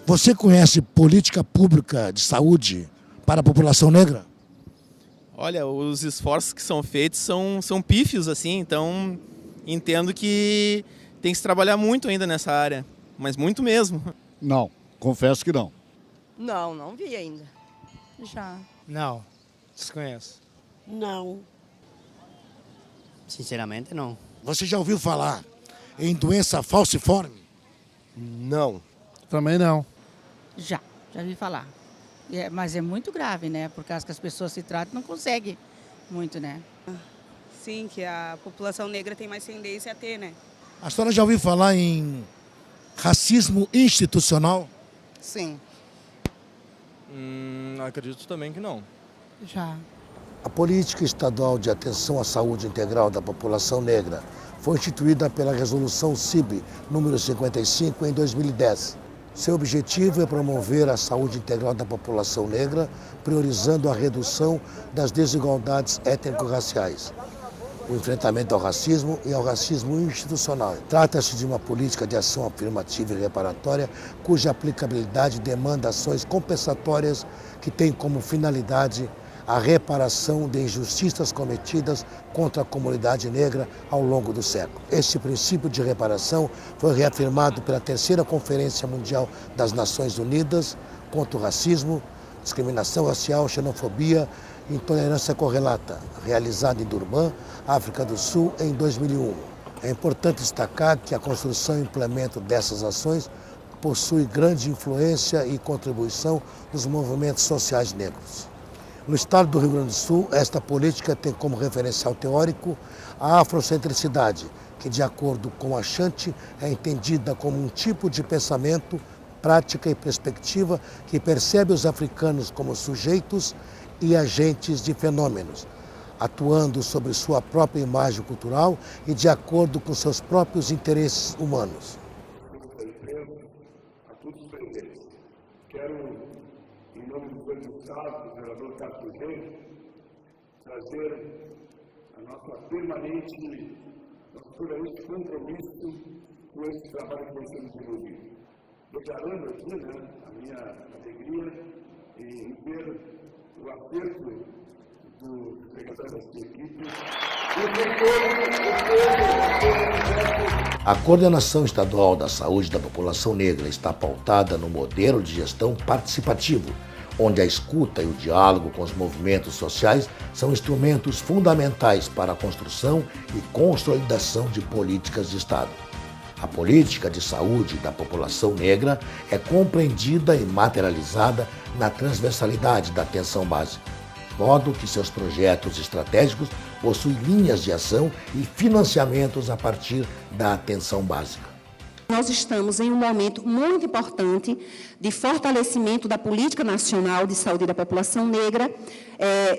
Você conhece política pública de saúde para a população negra? Olha, os esforços que são feitos são pífios, assim, então entendo que tem que se trabalhar muito ainda nessa área, mas muito mesmo. Não, confesso que não. Não, não vi ainda. Já. Não, desconheço. Não. Sinceramente, não. Você já ouviu falar em doença falciforme? Não. Também não. Já vi falar. Mas é muito grave, né? Por causa que as pessoas se tratam não conseguem muito, né? Sim, que a população negra tem mais tendência a ter, né? A senhora já ouviu falar em racismo institucional? Sim. Acredito também que não. Já. A Política Estadual de Atenção à Saúde Integral da População Negra foi instituída pela Resolução CIB número 55 em 2010. Seu objetivo é promover a saúde integral da população negra, priorizando a redução das desigualdades étnico-raciais, o enfrentamento ao racismo e ao racismo institucional. Trata-se de uma política de ação afirmativa e reparatória, cuja aplicabilidade demanda ações compensatórias que têm como finalidade a reparação de injustiças cometidas contra a comunidade negra ao longo do século. Este princípio de reparação foi reafirmado pela terceira Conferência Mundial das Nações Unidas contra o Racismo, Discriminação Racial, Xenofobia e Intolerância Correlata, realizada em Durban, África do Sul, em 2001. É importante destacar que a construção e implemento dessas ações possui grande influência e contribuição dos movimentos sociais negros. No estado do Rio Grande do Sul, esta política tem como referencial teórico a afrocentricidade, que, de acordo com a Chante, é entendida como um tipo de pensamento, prática e perspectiva que percebe os africanos como sujeitos e agentes de fenômenos, atuando sobre sua própria imagem cultural e de acordo com seus próprios interesses humanos. A todos os presentes, quero, em nome do governo do Estado, do vereador Cássio Correia, trazer a nosso permanente compromisso com esse trabalho que nós temos desenvolvido. Declarando aqui, a minha alegria em ver o aperto do secretário da equipe. A Coordenação Estadual da Saúde da População Negra está pautada no modelo de gestão participativo, onde a escuta e o diálogo com os movimentos sociais são instrumentos fundamentais para a construção e consolidação de políticas de Estado. A política de saúde da população negra é compreendida e materializada na transversalidade da atenção básica, de modo que seus projetos estratégicos possuem linhas de ação e financiamentos a partir da atenção básica. Nós estamos em um momento muito importante de fortalecimento da política nacional de saúde da população negra,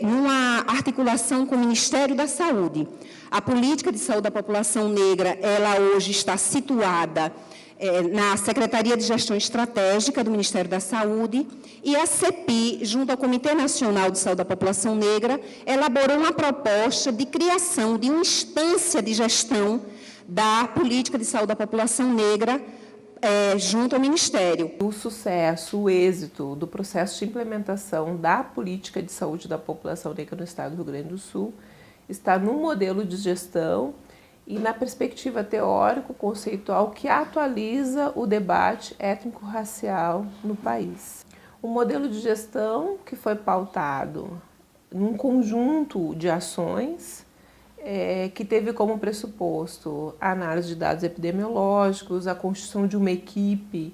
numa articulação com o Ministério da Saúde. A política de saúde da população negra, ela hoje está situada na Secretaria de Gestão Estratégica do Ministério da Saúde, e a CEPI, junto ao Comitê Nacional de Saúde da População Negra, elaborou uma proposta de criação de uma instância de gestão da política de saúde da população negra junto ao Ministério. O sucesso, o êxito do processo de implementação da política de saúde da população negra no estado do Rio Grande do Sul está no modelo de gestão e na perspectiva teórico-conceitual que atualiza o debate étnico-racial no país. O modelo de gestão que foi pautado num conjunto de ações que teve como pressuposto a análise de dados epidemiológicos, a constituição de uma equipe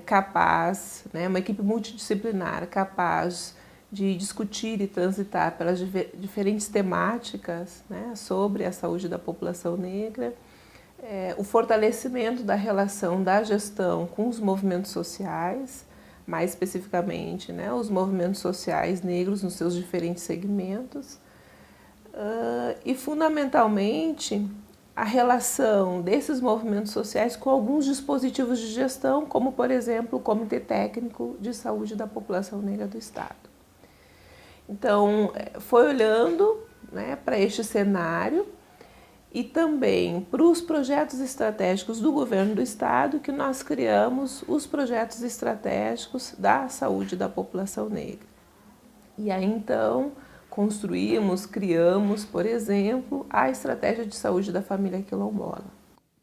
capaz, uma equipe multidisciplinar, capaz de discutir e transitar pelas diferentes temáticas sobre a saúde da população negra, o fortalecimento da relação da gestão com os movimentos sociais, mais especificamente os movimentos sociais negros nos seus diferentes segmentos, e, fundamentalmente, a relação desses movimentos sociais com alguns dispositivos de gestão, como, por exemplo, o Comitê Técnico de Saúde da População Negra do Estado. Então, foi olhando para este cenário e também para os projetos estratégicos do governo do estado, que nós criamos os projetos estratégicos da saúde da população negra. E aí então criamos, por exemplo, a estratégia de saúde da família quilombola.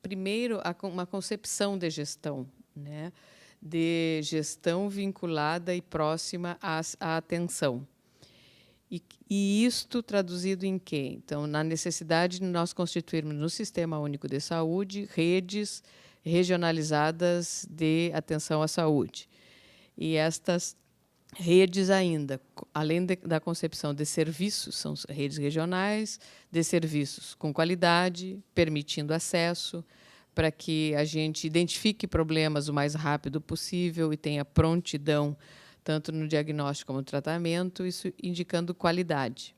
Primeiro, uma concepção de gestão, né? De gestão vinculada e próxima à atenção. E isto traduzido em quê? Então, na necessidade de nós constituirmos no Sistema Único de Saúde redes regionalizadas de atenção à saúde. E estas redes ainda, além da concepção de serviços, são redes regionais de serviços com qualidade, permitindo acesso, para que a gente identifique problemas o mais rápido possível e tenha prontidão tanto no diagnóstico como no tratamento, isso indicando qualidade.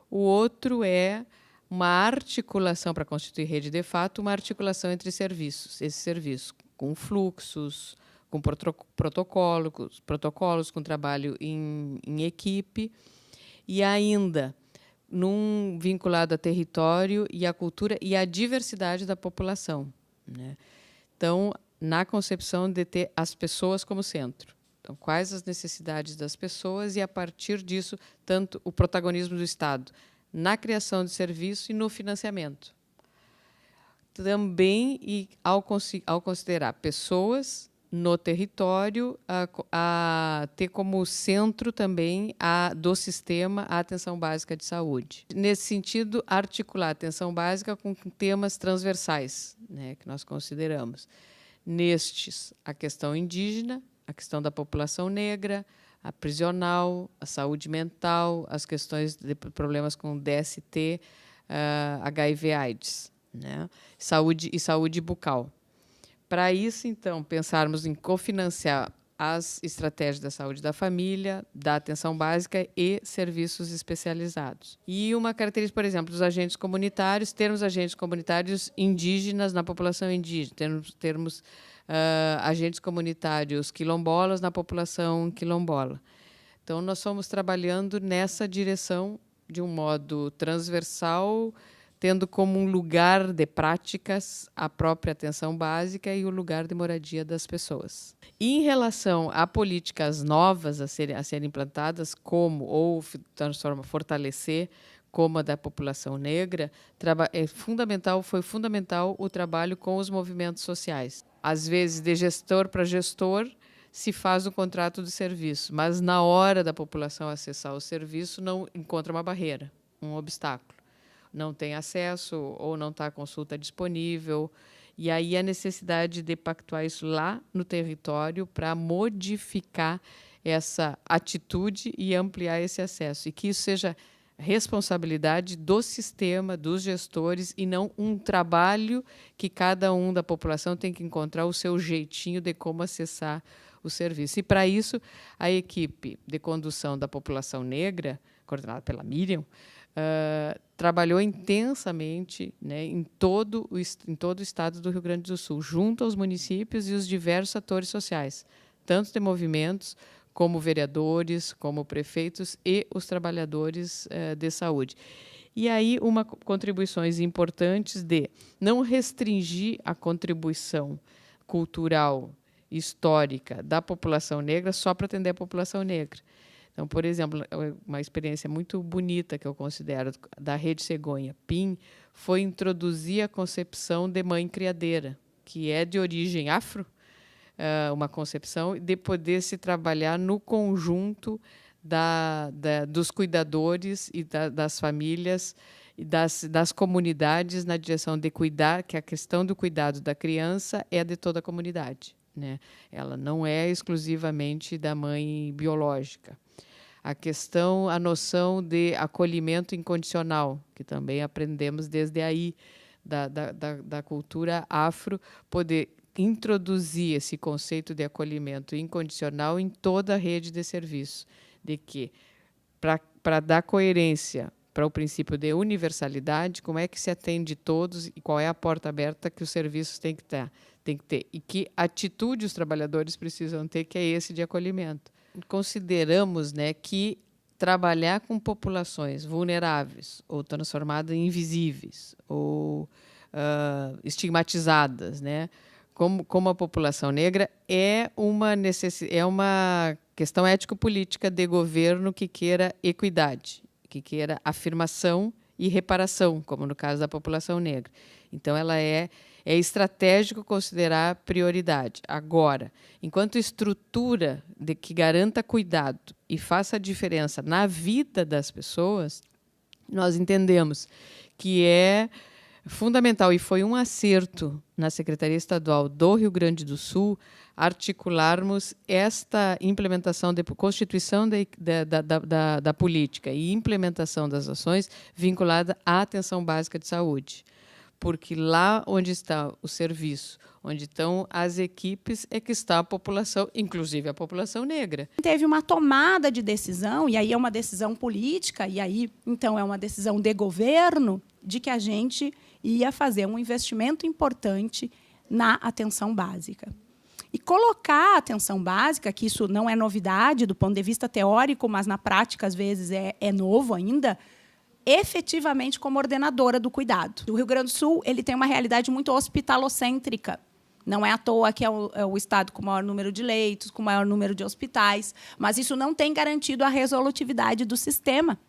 O outro é uma articulação, para constituir rede de fato, uma articulação entre serviços. Esse serviço com fluxos, com protocolos, com trabalho em equipe, e ainda vinculado a território e à cultura e à diversidade da população, né? Então, na concepção de ter as pessoas como centro. Então, quais as necessidades das pessoas e, a partir disso, tanto o protagonismo do Estado na criação de serviço e no financiamento. Também, e ao considerar pessoas no território, a ter como centro também do sistema a atenção básica de saúde. Nesse sentido, articular a atenção básica com temas transversais, né, que nós consideramos. Nestes, a questão indígena, a questão da população negra, a prisional, a saúde mental, as questões de problemas com DST, HIV/AIDS, né? Saúde bucal. Para isso, então, pensarmos em cofinanciar as estratégias da saúde da família, da atenção básica e serviços especializados. E uma característica, por exemplo, dos agentes comunitários, termos agentes comunitários indígenas na população indígena, termos agentes comunitários quilombolas na população quilombola. Então, nós fomos trabalhando nessa direção de um modo transversal, tendo como um lugar de práticas a própria atenção básica e o lugar de moradia das pessoas. E em relação a políticas novas a serem implantadas, fortalecer, como a da população negra, foi fundamental o trabalho com os movimentos sociais. Às vezes, de gestor para gestor, se faz o contrato de serviço, mas na hora da população acessar o serviço, não encontra uma barreira, um obstáculo. Não tem acesso ou não está a consulta disponível. E aí a necessidade de pactuar isso lá no território para modificar essa atitude e ampliar esse acesso. E que isso seja responsabilidade do sistema, dos gestores, e não um trabalho que cada um da população tem que encontrar o seu jeitinho de como acessar o serviço. E, para isso, a equipe de condução da população negra, coordenada pela Miriam, trabalhou intensamente, né, em todo o estado do Rio Grande do Sul, junto aos municípios e os diversos atores sociais, tanto de movimentos, como vereadores, como prefeitos e os trabalhadores de saúde. E aí, contribuições importantes de não restringir a contribuição cultural, histórica da população negra só para atender a população negra. Então, por exemplo, uma experiência muito bonita que eu considero da Rede Cegonha PIN foi introduzir a concepção de mãe criadeira, que é de origem afro, uma concepção de poder se trabalhar no conjunto dos cuidadores e das famílias e das comunidades na direção de cuidar, que a questão do cuidado da criança é de toda a comunidade, né? Ela não é exclusivamente da mãe biológica. A noção de acolhimento incondicional, que também aprendemos desde aí, da cultura afro, poder introduzir esse conceito de acolhimento incondicional em toda a rede de serviço, de que, para dar coerência para o princípio de universalidade, como é que se atende todos e qual é a porta aberta que os serviços têm que ter, e que atitude os trabalhadores precisam ter, que é esse de acolhimento. Consideramos, né, que trabalhar com populações vulneráveis ou transformadas em invisíveis ou estigmatizadas, né? Como a população negra é uma questão ético-política de governo que queira equidade, que queira afirmação e reparação, como no caso da população negra. Então, ela é estratégico considerar prioridade. Agora, enquanto estrutura que garanta cuidado e faça a diferença na vida das pessoas, nós entendemos que é fundamental, e foi um acerto na Secretaria Estadual do Rio Grande do Sul, articularmos esta implementação de constituição da política e implementação das ações vinculada à atenção básica de saúde. Porque lá onde está o serviço, onde estão as equipes, é que está a população, inclusive a população negra. Teve uma tomada de decisão, e aí é uma decisão política, e aí, então, é uma decisão de governo, de que a gente ia fazer um investimento importante na atenção básica. E colocar a atenção básica, que isso não é novidade do ponto de vista teórico, mas na prática, às vezes, é novo ainda, efetivamente como ordenadora do cuidado. O Rio Grande do Sul ele tem uma realidade muito hospitalocêntrica. Não é à toa que é o estado com o maior número de leitos, com o maior número de hospitais, mas isso não tem garantido a resolutividade do sistema.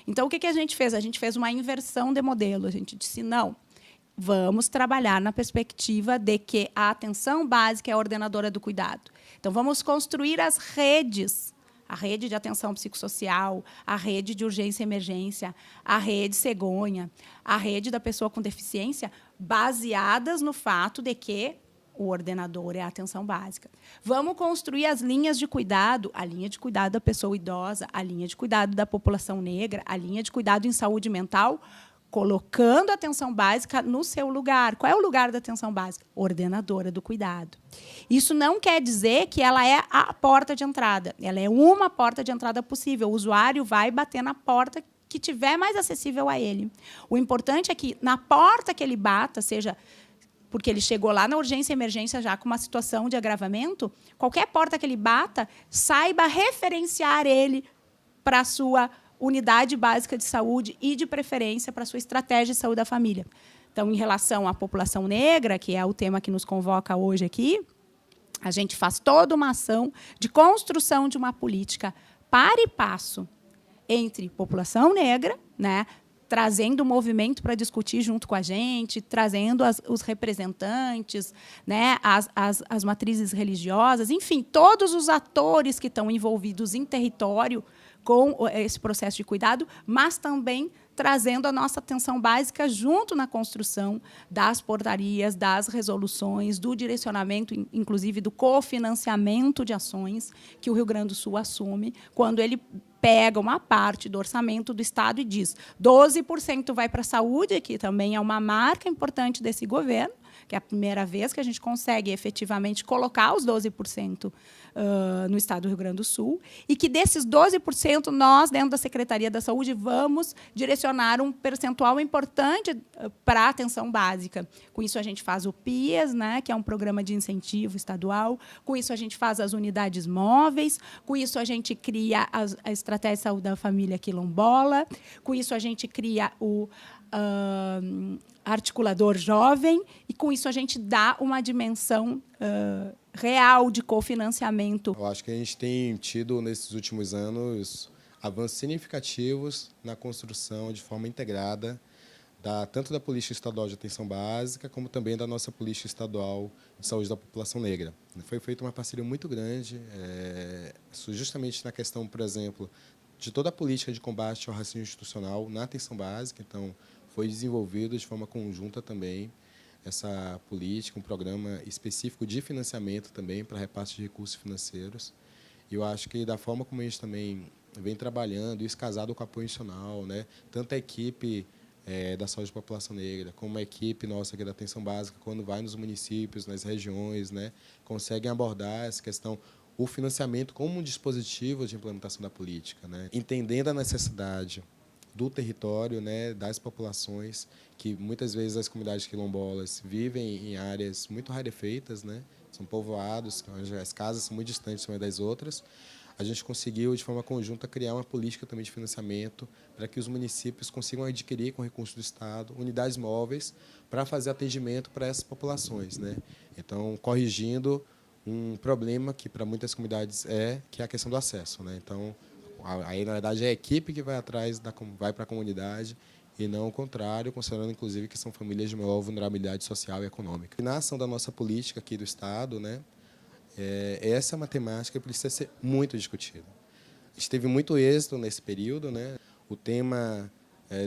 Então, o que a gente fez? A gente fez uma inversão de modelo. A gente disse, não, vamos trabalhar na perspectiva de que a atenção básica é a ordenadora do cuidado. Então, vamos construir as redes, a rede de atenção psicossocial, a rede de urgência e emergência, a rede cegonha, a rede da pessoa com deficiência, baseadas no fato de que o ordenador é a atenção básica. Vamos construir as linhas de cuidado, a linha de cuidado da pessoa idosa, a linha de cuidado da população negra, a linha de cuidado em saúde mental, colocando a atenção básica no seu lugar. Qual é o lugar da atenção básica? Ordenadora do cuidado. Isso não quer dizer que ela é a porta de entrada. Ela é uma porta de entrada possível. O usuário vai bater na porta que tiver mais acessível a ele. O importante é que, na porta que ele bata, seja porque ele chegou lá na urgência e emergência já com uma situação de agravamento, qualquer porta que ele bata, saiba referenciar ele para a sua unidade básica de saúde e, de preferência, para a sua estratégia de saúde da família. Então, em relação à população negra, que é o tema que nos convoca hoje aqui, a gente faz toda uma ação de construção de uma política para e passo entre população negra, né, trazendo o movimento para discutir junto com a gente, trazendo os representantes, né, as matrizes religiosas, enfim, todos os atores que estão envolvidos em território com esse processo de cuidado, mas também trazendo a nossa atenção básica junto na construção das portarias, das resoluções, do direcionamento, inclusive do cofinanciamento de ações que o Rio Grande do Sul assume quando ele pega uma parte do orçamento do Estado e diz 12% vai para a saúde, que também é uma marca importante desse governo, que é a primeira vez que a gente consegue efetivamente colocar os 12% no Estado do Rio Grande do Sul, e que desses 12%, nós, dentro da Secretaria da Saúde, vamos direcionar um percentual importante para a atenção básica. Com isso, a gente faz o PIAS, né, que é um programa de incentivo estadual, com isso, a gente faz as unidades móveis, com isso, a gente cria a Estratégia de Saúde da Família Quilombola, com isso, a gente cria o articulador jovem, e com isso a gente dá uma dimensão real de cofinanciamento. Eu acho que a gente tem tido, nesses últimos anos, avanços significativos na construção de forma integrada, tanto da Política Estadual de Atenção Básica, como também da nossa Política Estadual de Saúde da População Negra. Foi feita uma parceria muito grande, justamente na questão, por exemplo, de toda a política de combate ao racismo institucional na atenção básica. Então, foi desenvolvido de forma conjunta também essa política, um programa específico de financiamento também para repasse de recursos financeiros. E eu acho que da forma como a gente também vem trabalhando, isso casado com o apoio institucional, né, tanto a equipe da saúde da população negra, como a equipe nossa aqui da atenção básica, quando vai nos municípios, nas regiões, né, conseguem abordar essa questão, o financiamento como um dispositivo de implementação da política, né, entendendo a necessidade do território, né, das populações, que muitas vezes as comunidades quilombolas vivem em áreas muito rarefeitas, né, são povoados, onde as casas são muito distantes umas das outras. a gente conseguiu, de forma conjunta, criar uma política também de financiamento para que os municípios consigam adquirir, com recursos do Estado, unidades móveis para fazer atendimento para essas populações, né? Então, corrigindo um problema que para muitas comunidades que é a questão do acesso, né? Então, aí, na verdade, é a equipe que vai atrás, vai para a comunidade, e não o contrário, considerando, inclusive, que são famílias de maior vulnerabilidade social e econômica. Na ação da nossa política aqui do Estado, né, essa é uma temática que precisa ser muito discutida. A gente teve muito êxito nesse período, né? O tema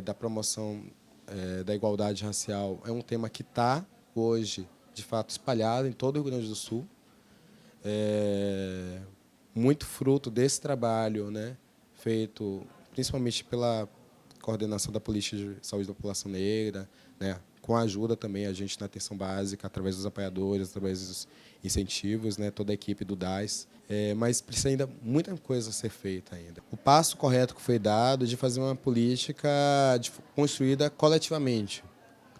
da promoção da igualdade racial é um tema que está, hoje, de fato, espalhado em todo o Rio Grande do Sul. Muito fruto desse trabalho, né, feito principalmente pela coordenação da Política de Saúde da População Negra, né, com a ajuda também a gente na atenção básica, através dos apoiadores, através dos incentivos, né, toda a equipe do DAS. Mas precisa ainda muita coisa a ser feita ainda. O passo correto que foi dado de fazer uma política construída coletivamente,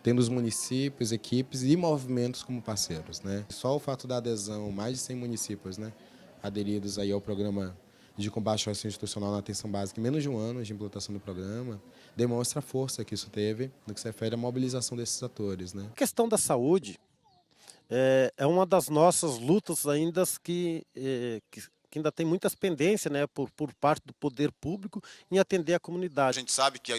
tendo os municípios, equipes e movimentos como parceiros, né? Só o fato da adesão, mais de 100 municípios, né, aderidos aí ao programa de combate ao racismo institucional na atenção básica, em menos de um ano de implantação do programa, demonstra a força que isso teve no que se refere à mobilização desses atores, né? A questão da saúde é uma das nossas lutas ainda que ainda tem muitas pendências, né, por parte do poder público em atender a comunidade. A gente sabe que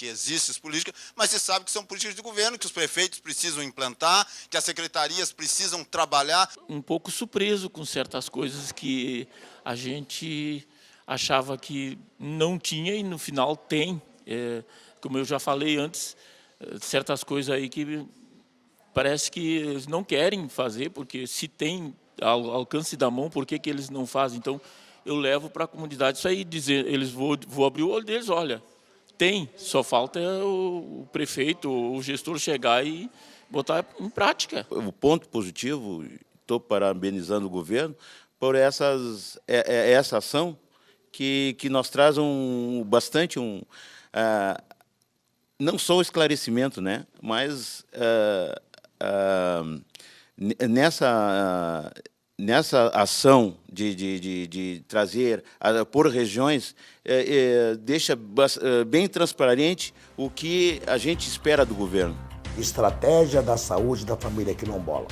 existem as políticas, mas se sabe que são políticas de governo, que os prefeitos precisam implantar, que as secretarias precisam trabalhar. Um pouco surpreso com certas coisas que a gente achava que não tinha e no final tem. Como eu já falei antes, certas coisas aí que parece que eles não querem fazer, porque se tem ao alcance da mão, por que eles não fazem? Então, eu levo para a comunidade isso aí, dizer, eles vou abrir o olho deles, olha, tem, só falta o prefeito, o gestor chegar e botar em prática. O ponto positivo, estou parabenizando o governo por essa ação que nos traz bastante não só o esclarecimento, né, mas nessa ação de trazer por regiões, deixa bem transparente o que a gente espera do governo. Estratégia da saúde da família quilombola.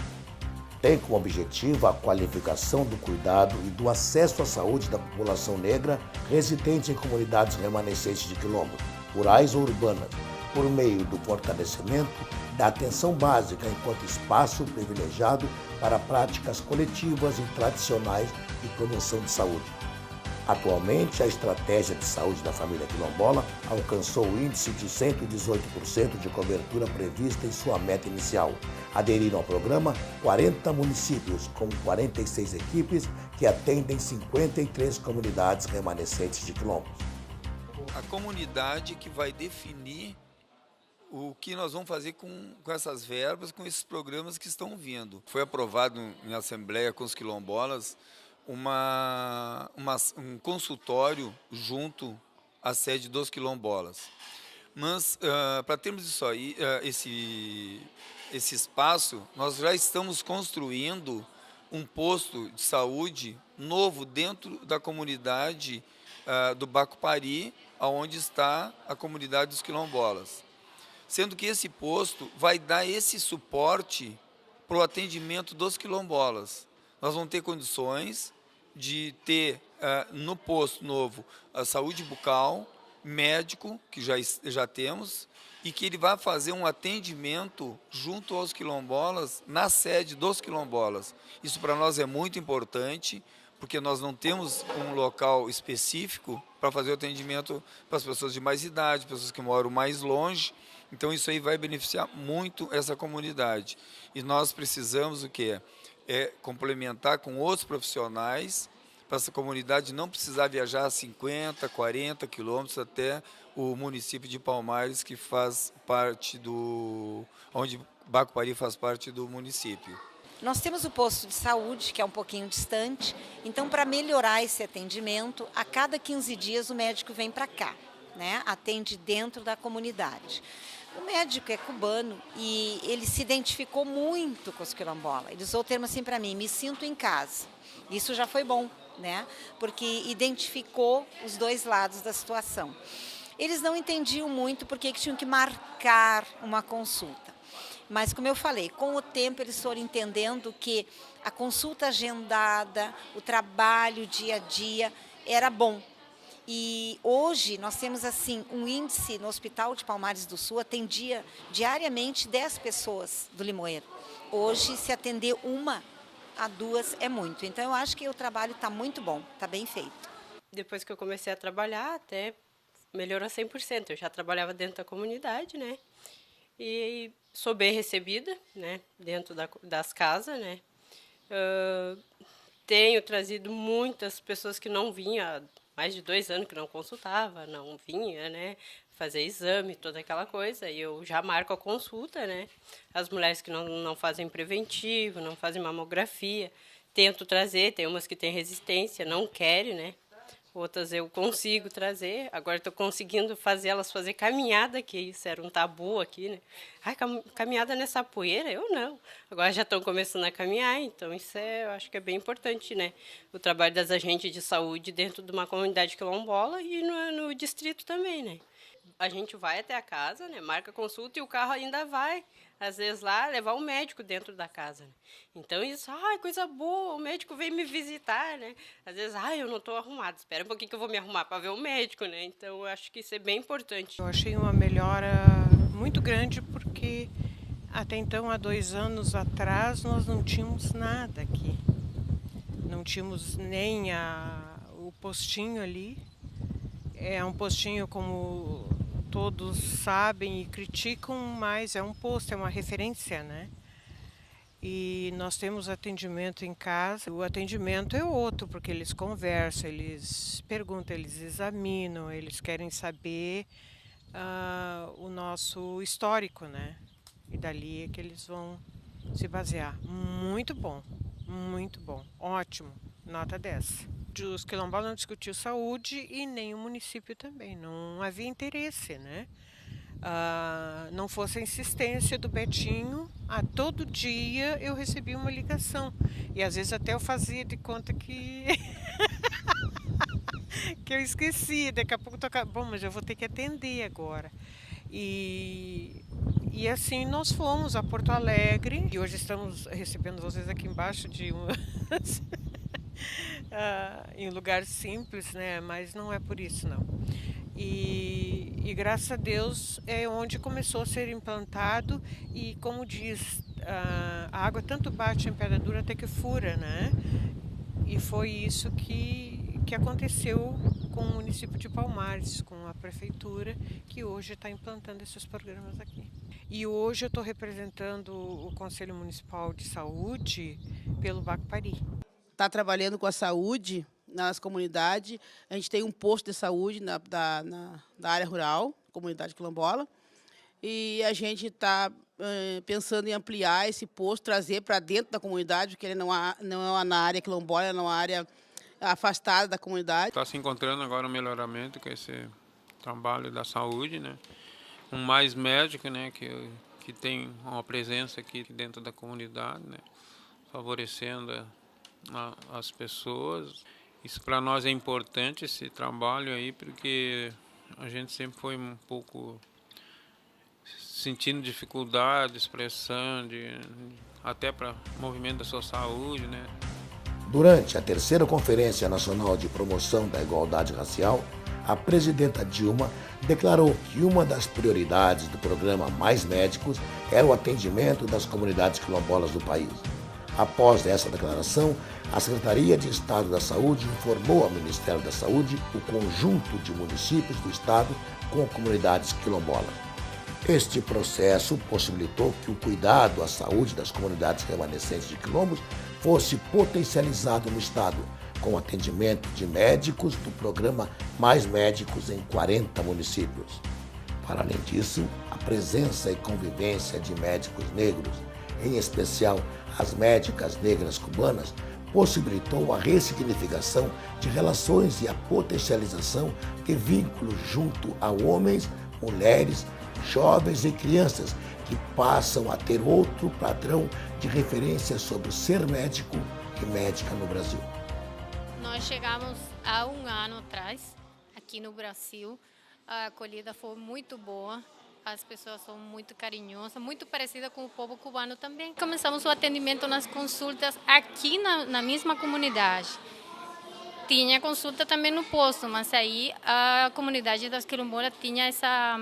Tem como objetivo a qualificação do cuidado e do acesso à saúde da população negra residente em comunidades remanescentes de quilombo, rurais ou urbanas, por meio do fortalecimento da atenção básica enquanto espaço privilegiado para práticas coletivas e tradicionais de promoção de saúde. Atualmente, a estratégia de saúde da família quilombola alcançou o índice de 118% de cobertura prevista em sua meta inicial. Aderiram ao programa 40 municípios, com 46 equipes que atendem 53 comunidades remanescentes de quilombos. A comunidade que vai definir o que nós vamos fazer com essas verbas, com esses programas que estão vindo. Foi aprovado em assembleia com os quilombolas um consultório junto à sede dos quilombolas. Mas, para termos isso aí, esse espaço, nós já estamos construindo um posto de saúde novo dentro da comunidade do Bacupari, onde está a comunidade dos quilombolas. Sendo que esse posto vai dar esse suporte para o atendimento dos quilombolas. Nós vamos ter condições de ter no posto novo a saúde bucal, médico, que já temos, e que ele vai fazer um atendimento junto aos quilombolas, na sede dos quilombolas. Isso para nós é muito importante, porque nós não temos um local específico para fazer o atendimento para as pessoas de mais idade, pessoas que moram mais longe. Então, isso aí vai beneficiar muito essa comunidade. E nós precisamos o quê? Complementar com outros profissionais para essa comunidade não precisar viajar 50, 40 quilômetros até o município de Palmares, que faz parte onde Bacupari faz parte do município. Nós temos o posto de saúde, que é um pouquinho distante, então para melhorar esse atendimento, a cada 15 dias o médico vem para cá, né? Atende dentro da comunidade. O médico é cubano e ele se identificou muito com os quilombolas. Ele usou o termo assim para mim, me sinto em casa. Isso já foi bom, né? Porque identificou os dois lados da situação. Eles não entendiam muito porque que tinham que marcar uma consulta. Mas, como eu falei, com o tempo eles foram entendendo que a consulta agendada, o trabalho dia a dia era bom. E hoje nós temos assim um índice no Hospital de Palmares do Sul, atendia diariamente 10 pessoas do Limoeiro. Hoje, se atender 1 a 2 é muito. Então, eu acho que o trabalho está muito bom, está bem feito. Depois que eu comecei a trabalhar, até melhorou 100%. Eu já trabalhava dentro da comunidade, né? E sou bem recebida, né? Dentro das casas, né? Tenho trazido muitas pessoas que não vinham há mais de 2 anos que não consultava, não vinha, né? Fazer exame, toda aquela coisa. E eu já marco a consulta, né? As mulheres que não fazem preventivo, não fazem mamografia, tento trazer. Tem umas que têm resistência, não querem, né? Outras eu consigo trazer. Agora estou conseguindo elas fazer caminhada, que isso era um tabu aqui, né? Ai, caminhada nessa poeira? Eu não. Agora já estão começando a caminhar, então isso eu acho que é bem importante, né? O trabalho das agentes de saúde dentro de uma comunidade quilombola e no distrito também, né? A gente vai até a casa, né? Marca a consulta e o carro ainda vai, às vezes, lá levar o médico dentro da casa. Né? Então, isso, coisa boa, o médico veio me visitar, né? Às vezes, eu não estou arrumada, espera um pouquinho que eu vou me arrumar para ver o médico, né? Então, eu acho que isso é bem importante. Eu achei uma melhora muito grande porque até então, há 2 anos atrás, nós não tínhamos nada aqui. Não tínhamos nem o postinho ali. É um postinho como todos sabem e criticam, mas é um posto, é uma referência, né? E nós temos atendimento em casa. O atendimento é outro, porque eles conversam, eles perguntam, eles examinam, eles querem saber o nosso histórico, né? E dali é que eles vão se basear. Muito bom, ótimo, nota 10. Os quilombolas não discutiam saúde e nem o município também, não havia interesse, né? Não fosse a insistência do Betinho, todo dia eu recebia uma ligação. E às vezes até eu fazia de conta que que eu esqueci, daqui a pouco bom, mas eu vou ter que atender agora. E assim nós fomos a Porto Alegre e hoje estamos recebendo vocês aqui embaixo de em um lugar simples, né? Mas não é por isso, não. E graças a Deus é onde começou a ser implantado e, como diz, a água tanto bate em pedra dura até que fura, né? E foi isso que aconteceu com o município de Palmares, com a prefeitura, que hoje está implantando esses programas aqui. E hoje eu estou representando o Conselho Municipal de Saúde pelo Bacpari. Está trabalhando com a saúde nas comunidades. A gente tem um posto de saúde da área rural, comunidade quilombola, e a gente está pensando em ampliar esse posto, trazer para dentro da comunidade, porque ele não é na área quilombola, é numa área afastada da comunidade. Está se encontrando agora um melhoramento com esse trabalho da saúde, né? Mais médico, né? Que tem uma presença aqui dentro da comunidade, né? Favorecendo as pessoas. Isso para nós é importante, esse trabalho aí, porque a gente sempre foi um pouco sentindo dificuldade de expressão, até para o movimento da sua saúde, né? Durante a 3ª Conferência Nacional de Promoção da Igualdade Racial, a presidenta Dilma declarou que uma das prioridades do programa Mais Médicos era o atendimento das comunidades quilombolas do país. Após essa declaração, a Secretaria de Estado da Saúde informou ao Ministério da Saúde o conjunto de municípios do Estado com comunidades quilombolas. Este processo possibilitou que o cuidado à saúde das comunidades remanescentes de quilombos fosse potencializado no Estado, com atendimento de médicos do programa Mais Médicos em 40 municípios. Para além disso, a presença e convivência de médicos negros, em especial as médicas negras cubanas, possibilitou a ressignificação de relações e a potencialização de vínculos junto a homens, mulheres, jovens e crianças que passam a ter outro padrão de referência sobre o ser médico e médica no Brasil. Nós chegamos há um ano atrás, aqui no Brasil. A acolhida foi muito boa. As pessoas são muito carinhosas, muito parecida com o povo cubano também. Começamos o atendimento nas consultas aqui na mesma comunidade. Tinha consulta também no posto, mas aí a comunidade das quilombolas tinha essa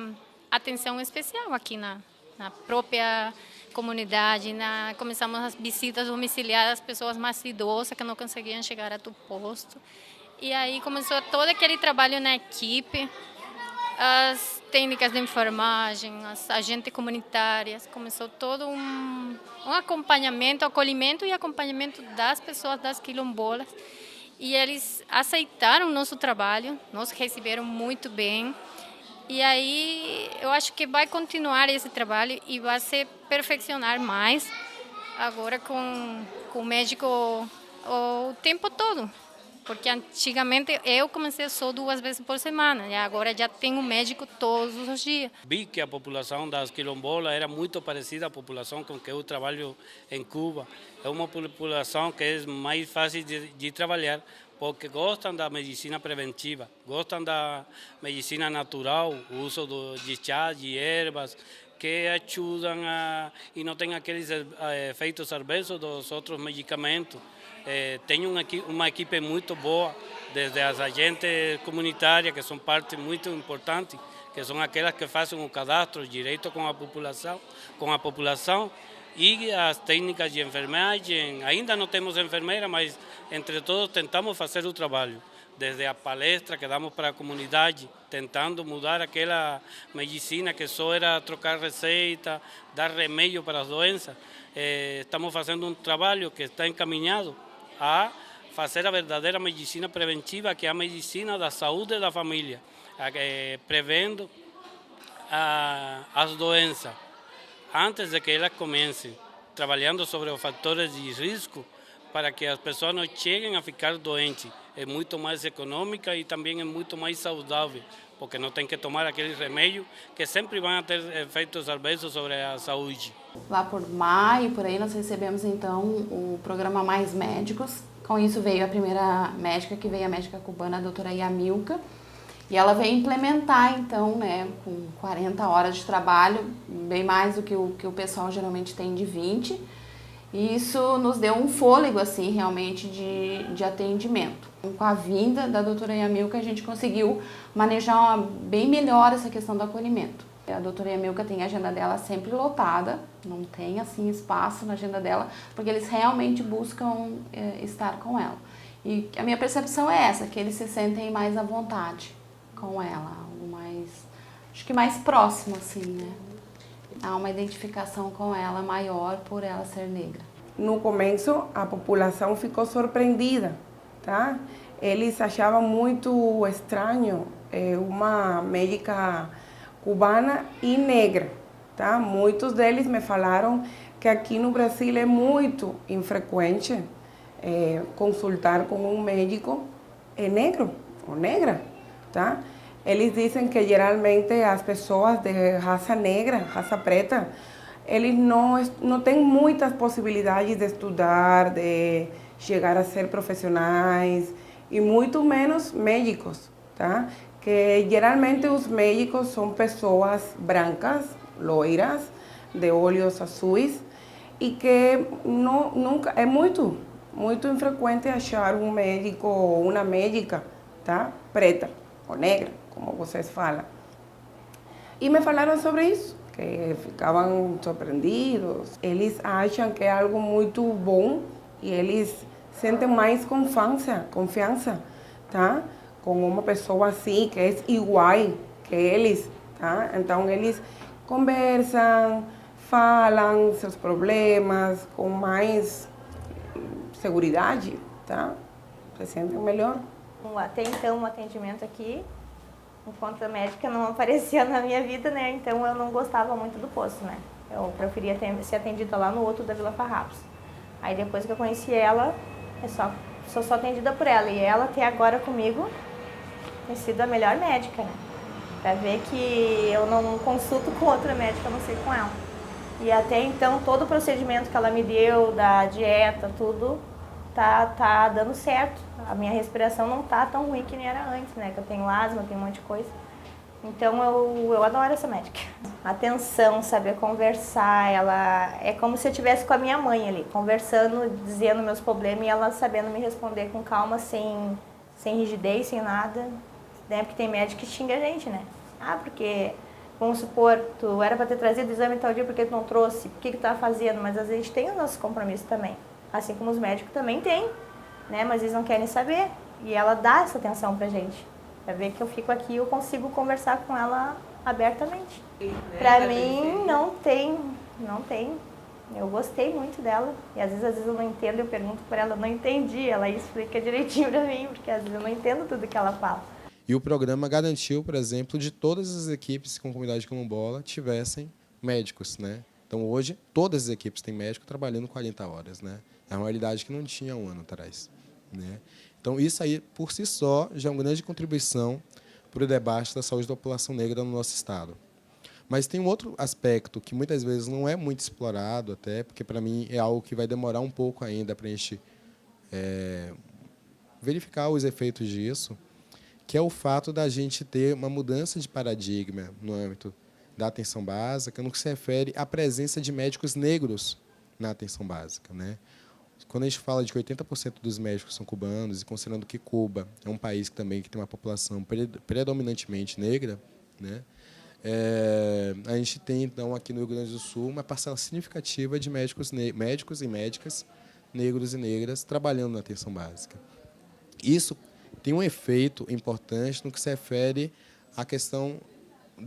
atenção especial aqui na própria comunidade. Começamos as visitas domiciliares às pessoas mais idosas que não conseguiam chegar até o posto. E aí começou todo aquele trabalho na equipe, as técnicas de enfermagem, as agentes comunitárias, começou todo um acompanhamento, acolhimento e acompanhamento das pessoas das quilombolas. E eles aceitaram o nosso trabalho, nos receberam muito bem. E aí eu acho que vai continuar esse trabalho e vai se perfeccionar mais agora com o médico o tempo todo. Porque antigamente eu comecei só 2 vezes por semana, e agora já tenho médico todos os dias. Vi que a população das quilombolas era muito parecida à população com que eu trabalho em Cuba. É uma população que é mais fácil de trabalhar, porque gostam da medicina preventiva, gostam da medicina natural, o uso de chá, de ervas, que ajudam e não tem aqueles efeitos adversos dos outros medicamentos. Tenho uma equipe muito boa, desde as agentes comunitárias, que são parte muito importante, que são aquelas que fazem o cadastro direito com a população, e as técnicas de enfermagem. Ainda não temos enfermeira, mas entre todos tentamos fazer o trabalho. Desde a palestra que damos para a comunidade, tentando mudar aquela medicina que só era trocar receita, dar remédio para as doenças. Estamos fazendo um trabalho que está encaminhado a fazer a verdadeira medicina preventiva, que é a medicina da saúde da família, prevendo as doenças antes de que elas comecem, trabalhando sobre os fatores de risco para que as pessoas não cheguem a ficar doentes. É muito mais econômica e também é muito mais saudável, porque não tem que tomar aquele remédio que sempre vão ter efeitos adversos sobre a saúde. Lá por maio, por aí, nós recebemos então o programa Mais Médicos. Com isso veio a primeira médica, que veio a médica cubana, a doutora Yamilka, e ela veio implementar então, né, com 40 horas de trabalho, bem mais do que o pessoal geralmente tem de 20, e isso nos deu um fôlego assim realmente de atendimento. Com a vinda da doutora Yamilka, a gente conseguiu manejar bem melhor essa questão do acolhimento. A doutora Yamilka tem a agenda dela sempre lotada, não tem assim espaço na agenda dela, porque eles realmente buscam estar com ela. E a minha percepção é essa, que eles se sentem mais à vontade com ela, algo mais, acho que mais próximo assim, né? Há uma identificação com ela maior por ela ser negra. No começo, a população ficou surpreendida, tá? Eles achavam muito estranho uma médica cubana e negra, tá? Muitos deles me falaram que aqui no Brasil é muito infrequente consultar com um médico negro ou negra, tá? Eles dizem que geralmente as pessoas de raça negra, raça preta, eles não têm muitas possibilidades de estudar, de chegar a ser profissionais e muito menos médicos, tá? Que geralmente os médicos são pessoas brancas, loiras, de olhos azuis, e que nunca é muito infrequente achar um médico ou uma médica, tá? Preta ou negra, como vocês falam. E me falaram sobre isso, que ficavam surpreendidos. Eles acham que é algo muito bom e eles sentem mais confiança, tá? Com uma pessoa assim, que é igual que eles, tá? Então eles conversam, falam seus problemas com mais segurança, tá? Se sentem melhor. Até então, o atendimento aqui, enquanto a médica não aparecia na minha vida, né? Então eu não gostava muito do posto, né? Eu preferia ser atendida lá no outro da Vila Farrapos. Aí depois que eu conheci ela, sou só atendida por ela. E ela até agora comigo tem sido a melhor médica, né? Pra ver que eu não consulto com outra médica, a não ser com ela. E até então, todo o procedimento que ela me deu, da dieta, tudo, tá dando certo. A minha respiração não tá tão ruim que nem era antes, né? Que eu tenho asma, eu tenho um monte de coisa. Então eu adoro essa médica. Atenção, saber conversar, ela é como se eu estivesse com a minha mãe ali, conversando, dizendo meus problemas e ela sabendo me responder com calma, sem rigidez, sem nada. Né? Porque tem médico que xinga a gente, né? Ah, porque, vamos supor, tu era para ter trazido o exame tal dia porque tu não trouxe, por que tu tá fazendo? Mas às vezes a gente tem os nossos compromissos também. Assim como os médicos também têm, né? Mas eles não querem saber. E ela dá essa atenção pra gente. Pra ver que eu fico aqui e eu consigo conversar com ela abertamente. Pra mim, não tem. Eu gostei muito dela. E às vezes eu não entendo, eu pergunto por ela, não entendi. Ela explica direitinho pra mim, porque às vezes eu não entendo tudo que ela fala. E o programa garantiu, por exemplo, de todas as equipes com comunidade quilombola tivessem médicos, né? Então, hoje, todas as equipes têm médico trabalhando 40 horas, né? É uma realidade que não tinha um ano atrás, né? Então, isso aí, por si só, já é uma grande contribuição para o debate da saúde da população negra no nosso estado. Mas tem um outro aspecto que muitas vezes não é muito explorado, até, porque, para mim, é algo que vai demorar um pouco ainda para a gente verificar os efeitos disso, que é o fato da gente ter uma mudança de paradigma no âmbito da atenção básica, no que se refere à presença de médicos negros na atenção básica, né? Quando a gente fala de que 80% dos médicos são cubanos, e considerando que Cuba é um país também que tem uma população predominantemente negra, né? A gente tem, então, aqui no Rio Grande do Sul, uma parcela significativa de médicos e médicas negros e negras trabalhando na atenção básica. Isso tem um efeito importante no que se refere à questão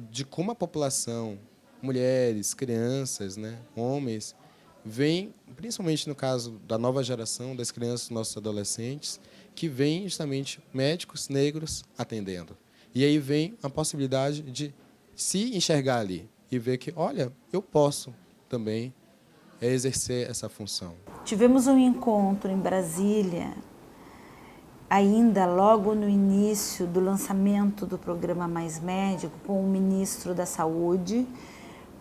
de como a população, mulheres, crianças, né, homens, vem, principalmente no caso da nova geração, das crianças, nossos adolescentes, que vêm justamente médicos negros atendendo. E aí vem a possibilidade de se enxergar ali e ver que, olha, eu posso também exercer essa função. Tivemos um encontro em Brasília, ainda logo no início do lançamento do programa Mais Médico, com o ministro da Saúde,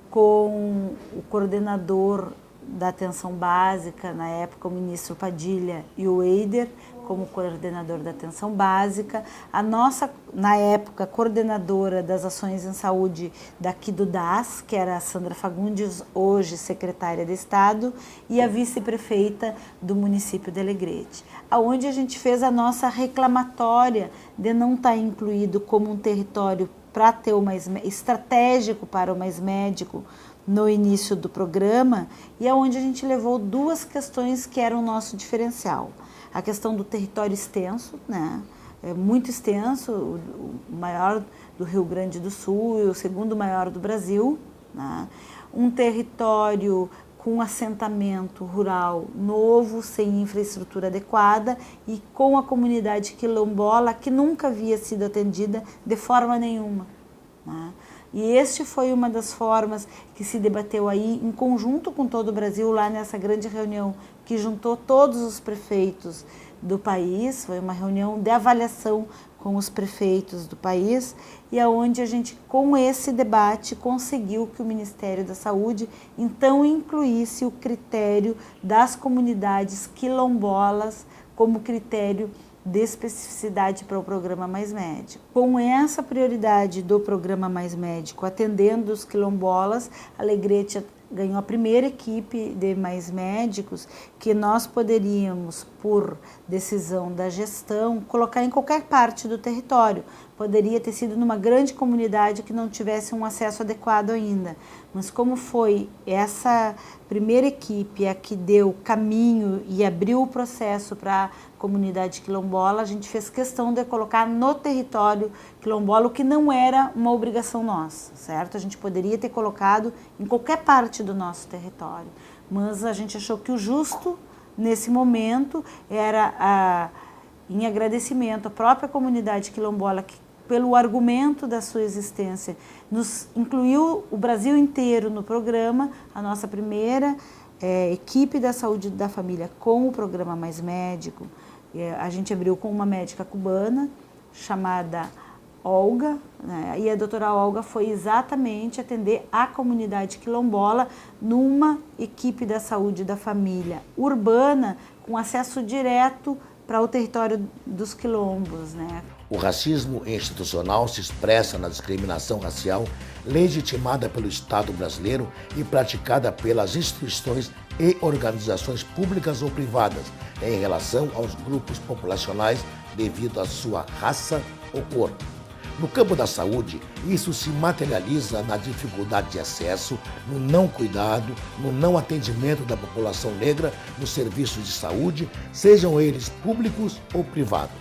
com o coordenador da atenção básica, na época o ministro Padilha e o Eider, como coordenador da atenção básica, a nossa, na época, coordenadora das ações em saúde daqui do DAS, que era a Sandra Fagundes, hoje secretária de Estado, e a vice-prefeita do município de Alegrete, onde a gente fez a nossa reclamatória de não estar incluído como um território para ter o mais estratégico para o Mais Médico no início do programa, e aonde a gente levou duas questões que eram o nosso diferencial. A questão do território extenso, né? É muito extenso, o maior do Rio Grande do Sul e o segundo maior do Brasil, né? Um território com assentamento rural novo, sem infraestrutura adequada e com a comunidade quilombola que nunca havia sido atendida de forma nenhuma, né? E este foi uma das formas que se debateu aí em conjunto com todo o Brasil, lá nessa grande reunião que juntou todos os prefeitos do país. Foi uma reunião de avaliação com os prefeitos do país e aonde a gente, com esse debate, conseguiu que o Ministério da Saúde então incluísse o critério das comunidades quilombolas como critério de especificidade para o programa Mais Médico. Com essa prioridade do programa Mais Médico, atendendo os quilombolas, Alegrete ganhou a primeira equipe de Mais Médicos que nós poderíamos, por decisão da gestão, colocar em qualquer parte do território. Poderia ter sido numa grande comunidade que não tivesse um acesso adequado ainda. Mas como foi essa primeira equipe a que deu caminho e abriu o processo para a comunidade quilombola, a gente fez questão de colocar no território quilombola, o que não era uma obrigação nossa, certo? A gente poderia ter colocado em qualquer parte do nosso território, mas a gente achou que o justo, nesse momento, era, em agradecimento à própria comunidade quilombola, que, pelo argumento da sua existência, nos incluiu o Brasil inteiro no programa, a nossa primeira equipe da saúde da família com o programa Mais Médico. A gente abriu com uma médica cubana chamada Olga, né? E a doutora Olga foi exatamente atender a comunidade quilombola numa equipe da saúde da família urbana com acesso direto para o território dos quilombos, né? O racismo institucional se expressa na discriminação racial legitimada pelo Estado brasileiro e praticada pelas instituições e organizações públicas ou privadas em relação aos grupos populacionais devido à sua raça ou cor. No campo da saúde, isso se materializa na dificuldade de acesso, no não cuidado, no não atendimento da população negra nos serviços de saúde, sejam eles públicos ou privados.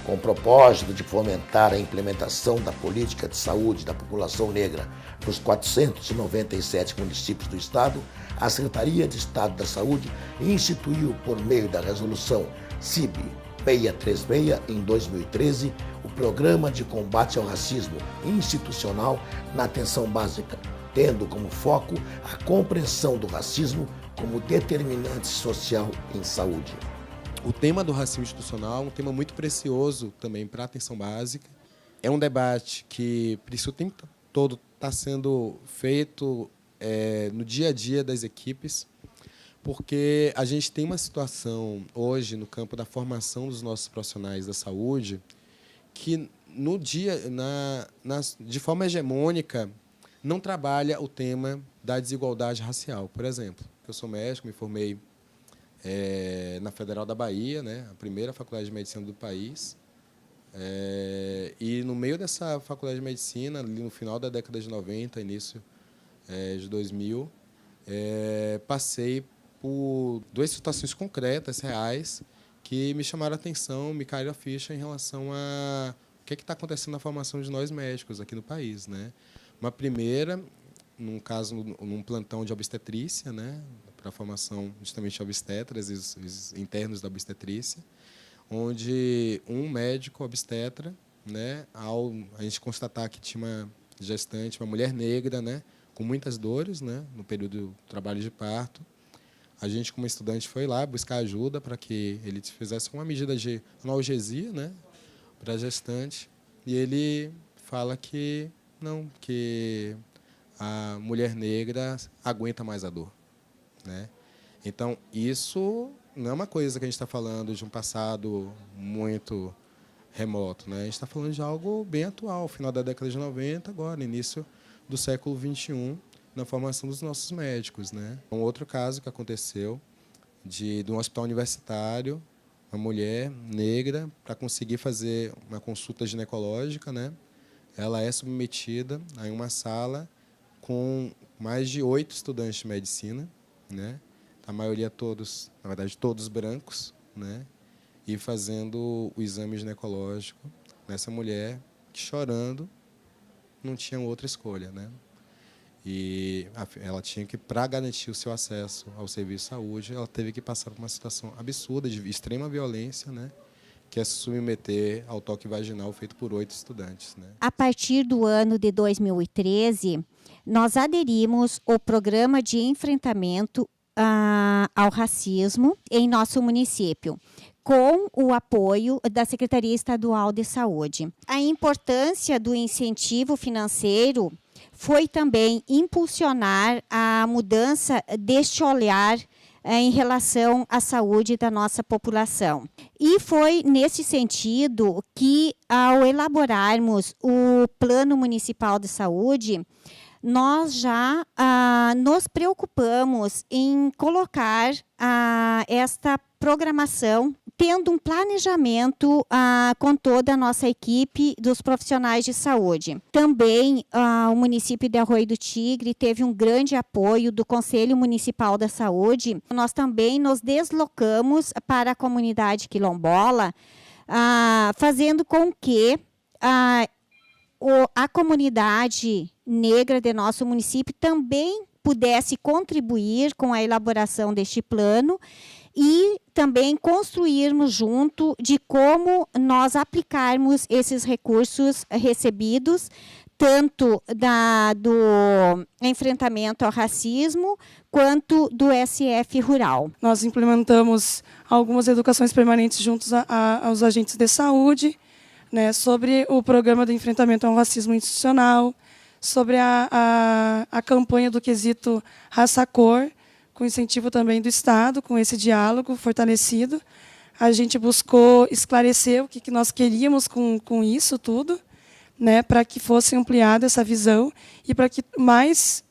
Com o propósito de fomentar a implementação da política de saúde da população negra nos 497 municípios do Estado, a Secretaria de Estado da Saúde instituiu, por meio da resolução CIB 636, em 2013, o Programa de Combate ao Racismo Institucional na Atenção Básica, tendo como foco a compreensão do racismo como determinante social em saúde. O tema do racismo institucional é um tema muito precioso também para a atenção básica. É um debate que, por isso, o tempo todo está sendo feito no dia a dia das equipes, porque a gente tem uma situação hoje no campo da formação dos nossos profissionais da saúde que, de forma hegemônica, não trabalha o tema da desigualdade racial. Por exemplo, eu sou médico, me formei na Federal da Bahia, né, a primeira faculdade de medicina do país. E, no meio dessa faculdade de medicina, ali no final da década de 90, início de 2000, passei por duas situações concretas, reais, que me chamaram a atenção, me caíram a ficha em relação a o que está acontecendo na formação de nós médicos aqui no país, né? Uma primeira, num caso, num plantão de obstetrícia, né, para a formação justamente de obstetras e os internos da obstetrícia, onde um médico obstetra, né, ao a gente constatar que tinha uma gestante, uma mulher negra, né, com muitas dores, né, no período do trabalho de parto, a gente, como estudante, foi lá buscar ajuda para que ele fizesse uma medida de analgesia, né, para a gestante, e ele fala que não, que a mulher negra aguenta mais a dor, né? Então, isso não é uma coisa que a gente está falando de um passado muito remoto, né? A gente está falando de algo bem atual, final da década de 90, agora, início do século XXI, na formação dos nossos médicos, né? Um outro caso que aconteceu de um hospital universitário, uma mulher negra, para conseguir fazer uma consulta ginecológica, né? Ela é submetida a uma sala com mais de 8 estudantes de medicina, né? A maioria todos, na verdade, todos brancos, né? E fazendo o exame ginecológico nessa mulher que, chorando, não tinha outra escolha, né? E ela tinha que, para garantir o seu acesso ao serviço de saúde, ela teve que passar por uma situação absurda, de extrema violência, né? Que é se submeter ao toque vaginal feito por 8 estudantes, né? A partir do ano de 2013, nós aderimos ao programa de enfrentamento ao racismo em nosso município, com o apoio da Secretaria Estadual de Saúde. A importância do incentivo financeiro foi também impulsionar a mudança deste olhar em relação à saúde da nossa população. E foi nesse sentido que, ao elaborarmos o Plano Municipal de Saúde, nós já nos preocupamos em colocar esta programação, tendo um planejamento com toda a nossa equipe dos profissionais de saúde. Também o município de Arroio do Tigre teve um grande apoio do Conselho Municipal da Saúde. Nós também nos deslocamos para a comunidade quilombola, fazendo com que a comunidade negra de nosso município também pudesse contribuir com a elaboração deste plano e também construirmos junto de como nós aplicarmos esses recursos recebidos, tanto do enfrentamento ao racismo, quanto do SF Rural. Nós implementamos algumas educações permanentes juntos aos agentes de saúde, né, sobre o programa de enfrentamento ao racismo institucional, sobre a campanha do quesito raça-cor, com incentivo também do Estado, com esse diálogo fortalecido. A gente buscou esclarecer o que nós queríamos com isso tudo, né, para que fosse ampliada essa visão e para que mais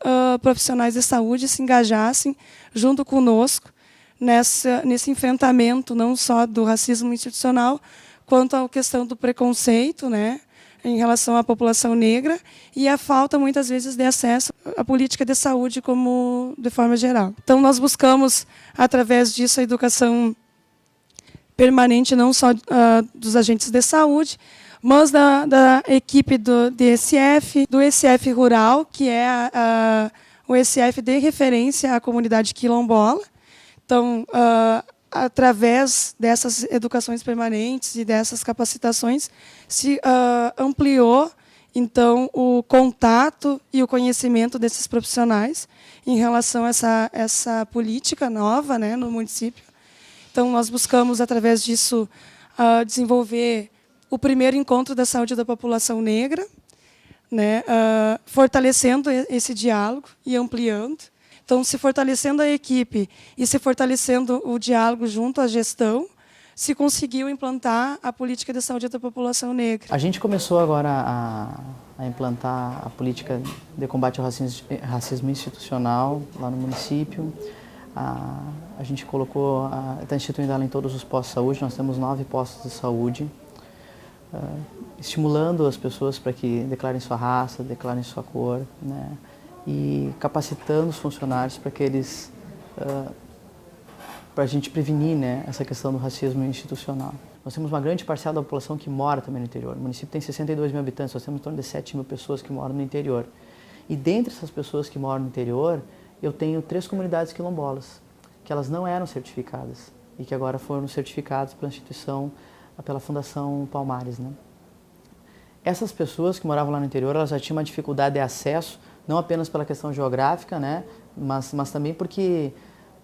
profissionais de saúde se engajassem junto conosco nesse enfrentamento não só do racismo institucional, quanto à questão do preconceito, né, em relação à população negra e a falta, muitas vezes, de acesso à política de saúde como de forma geral. Então, nós buscamos, através disso, a educação permanente, não só dos agentes de saúde, mas da equipe do ECF, do ECF Rural, que é o ECF de referência à comunidade quilombola. Então, através dessas educações permanentes e dessas capacitações, se ampliou, então, o contato e o conhecimento desses profissionais em relação a essa política nova, né, no município. Então, nós buscamos, através disso, desenvolver o primeiro encontro da saúde da população negra, né, fortalecendo esse diálogo e ampliando. Então, se fortalecendo a equipe e se fortalecendo o diálogo junto à gestão, se conseguiu implantar a política de saúde da população negra. A gente começou agora a implantar a política de combate ao racismo institucional lá no município. A gente colocou, está instituindo ela em todos os postos de saúde, nós temos 9 postos de saúde, estimulando as pessoas para que declarem sua raça, declarem sua cor, né, e capacitando os funcionários para que eles, para a gente prevenir, né, essa questão do racismo institucional. Nós temos uma grande parcela da população que mora também no interior. O município tem 62 mil habitantes, nós temos em torno de 7 mil pessoas que moram no interior. E dentre essas pessoas que moram no interior, eu tenho 3 comunidades quilombolas, que elas não eram certificadas e que agora foram certificadas pela instituição, pela Fundação Palmares, né? Essas pessoas que moravam lá no interior, elas já tinham uma dificuldade de acesso, não apenas pela questão geográfica, né, mas também porque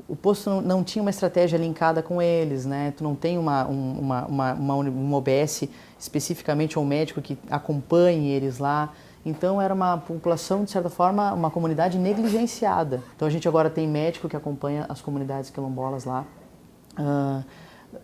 o posto não tinha uma estratégia linkada com eles, né? Tu não tem uma OBS especificamente ou um médico que acompanhe eles lá. Então era uma população, de certa forma, uma comunidade negligenciada. Então a gente agora tem médico que acompanha as comunidades quilombolas lá.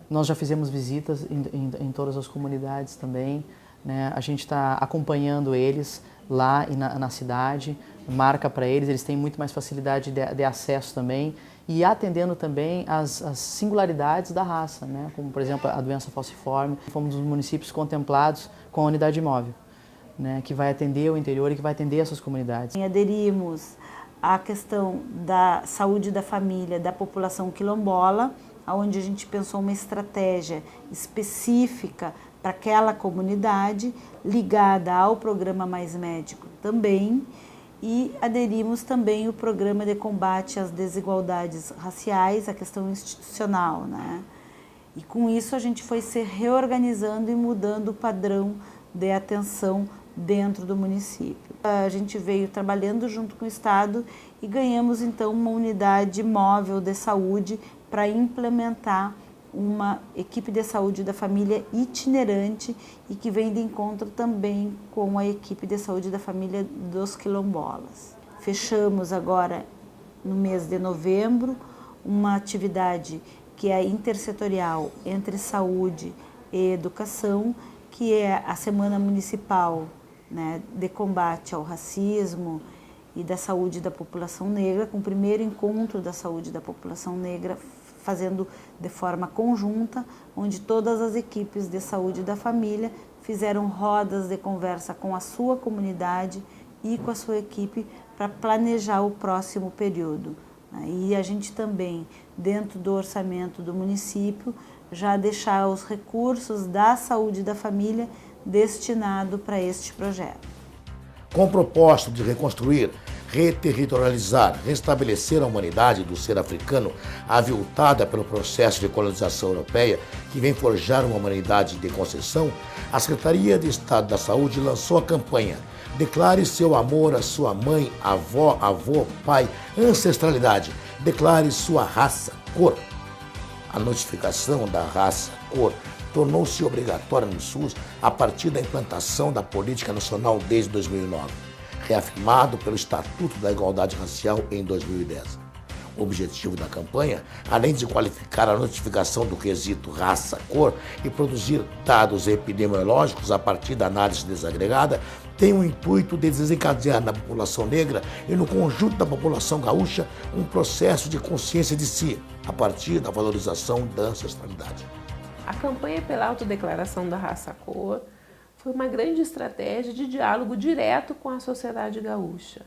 Nós já fizemos visitas em todas as comunidades também, né? A gente está acompanhando eles lá e na cidade, marca para eles têm muito mais facilidade de acesso também e atendendo também as singularidades da raça, né? Como, por exemplo, a doença falciforme. Fomos dos municípios contemplados com a unidade móvel, né, que vai atender o interior e que vai atender essas comunidades. Aderimos à questão da saúde da família da população quilombola, onde a gente pensou uma estratégia específica para aquela comunidade, ligada ao programa Mais Médico também, e aderimos também o programa de combate às desigualdades raciais, a questão institucional, né? E com isso a gente foi se reorganizando e mudando o padrão de atenção dentro do município. A gente veio trabalhando junto com o Estado e ganhamos então uma unidade móvel de saúde para implementar uma equipe de saúde da família itinerante e que vem de encontro também com a equipe de saúde da família dos quilombolas. Fechamos agora, no mês de novembro, uma atividade que é intersetorial entre saúde e educação, que é a Semana Municipal, né, de combate ao racismo e da saúde da população negra, com o primeiro encontro da saúde da população negra, fazendo de forma conjunta, onde todas as equipes de saúde da família fizeram rodas de conversa com a sua comunidade e com a sua equipe para planejar o próximo período. E a gente também, dentro do orçamento do município, já deixar os recursos da saúde da família destinado para este projeto. Com o propósito de reconstruir, reterritorializar, restabelecer a humanidade do ser africano aviltada pelo processo de colonização europeia que vem forjar uma humanidade de concessão, a Secretaria de Estado da Saúde lançou a campanha Declare seu amor à sua mãe, avó, avô, pai, ancestralidade. Declare sua raça, cor. A notificação da raça, cor, tornou-se obrigatória no SUS a partir da implantação da Política Nacional desde 2009, reafirmado pelo Estatuto da Igualdade Racial em 2010. O objetivo da campanha, além de qualificar a notificação do quesito raça-cor e produzir dados epidemiológicos a partir da análise desagregada, tem o intuito de desencadear na população negra e no conjunto da população gaúcha um processo de consciência de si, a partir da valorização da ancestralidade. A campanha pela autodeclaração da raça-cor foi uma grande estratégia de diálogo direto com a sociedade gaúcha.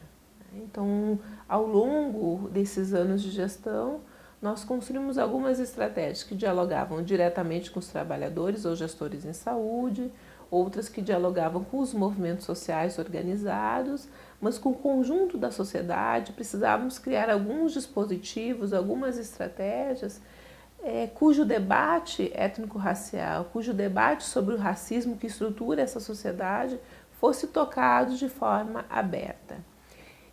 Então, ao longo desses anos de gestão, nós construímos algumas estratégias que dialogavam diretamente com os trabalhadores ou gestores em saúde, outras que dialogavam com os movimentos sociais organizados, mas com o conjunto da sociedade precisávamos criar alguns dispositivos, algumas estratégias cujo debate étnico-racial, cujo debate sobre o racismo que estrutura essa sociedade fosse tocado de forma aberta.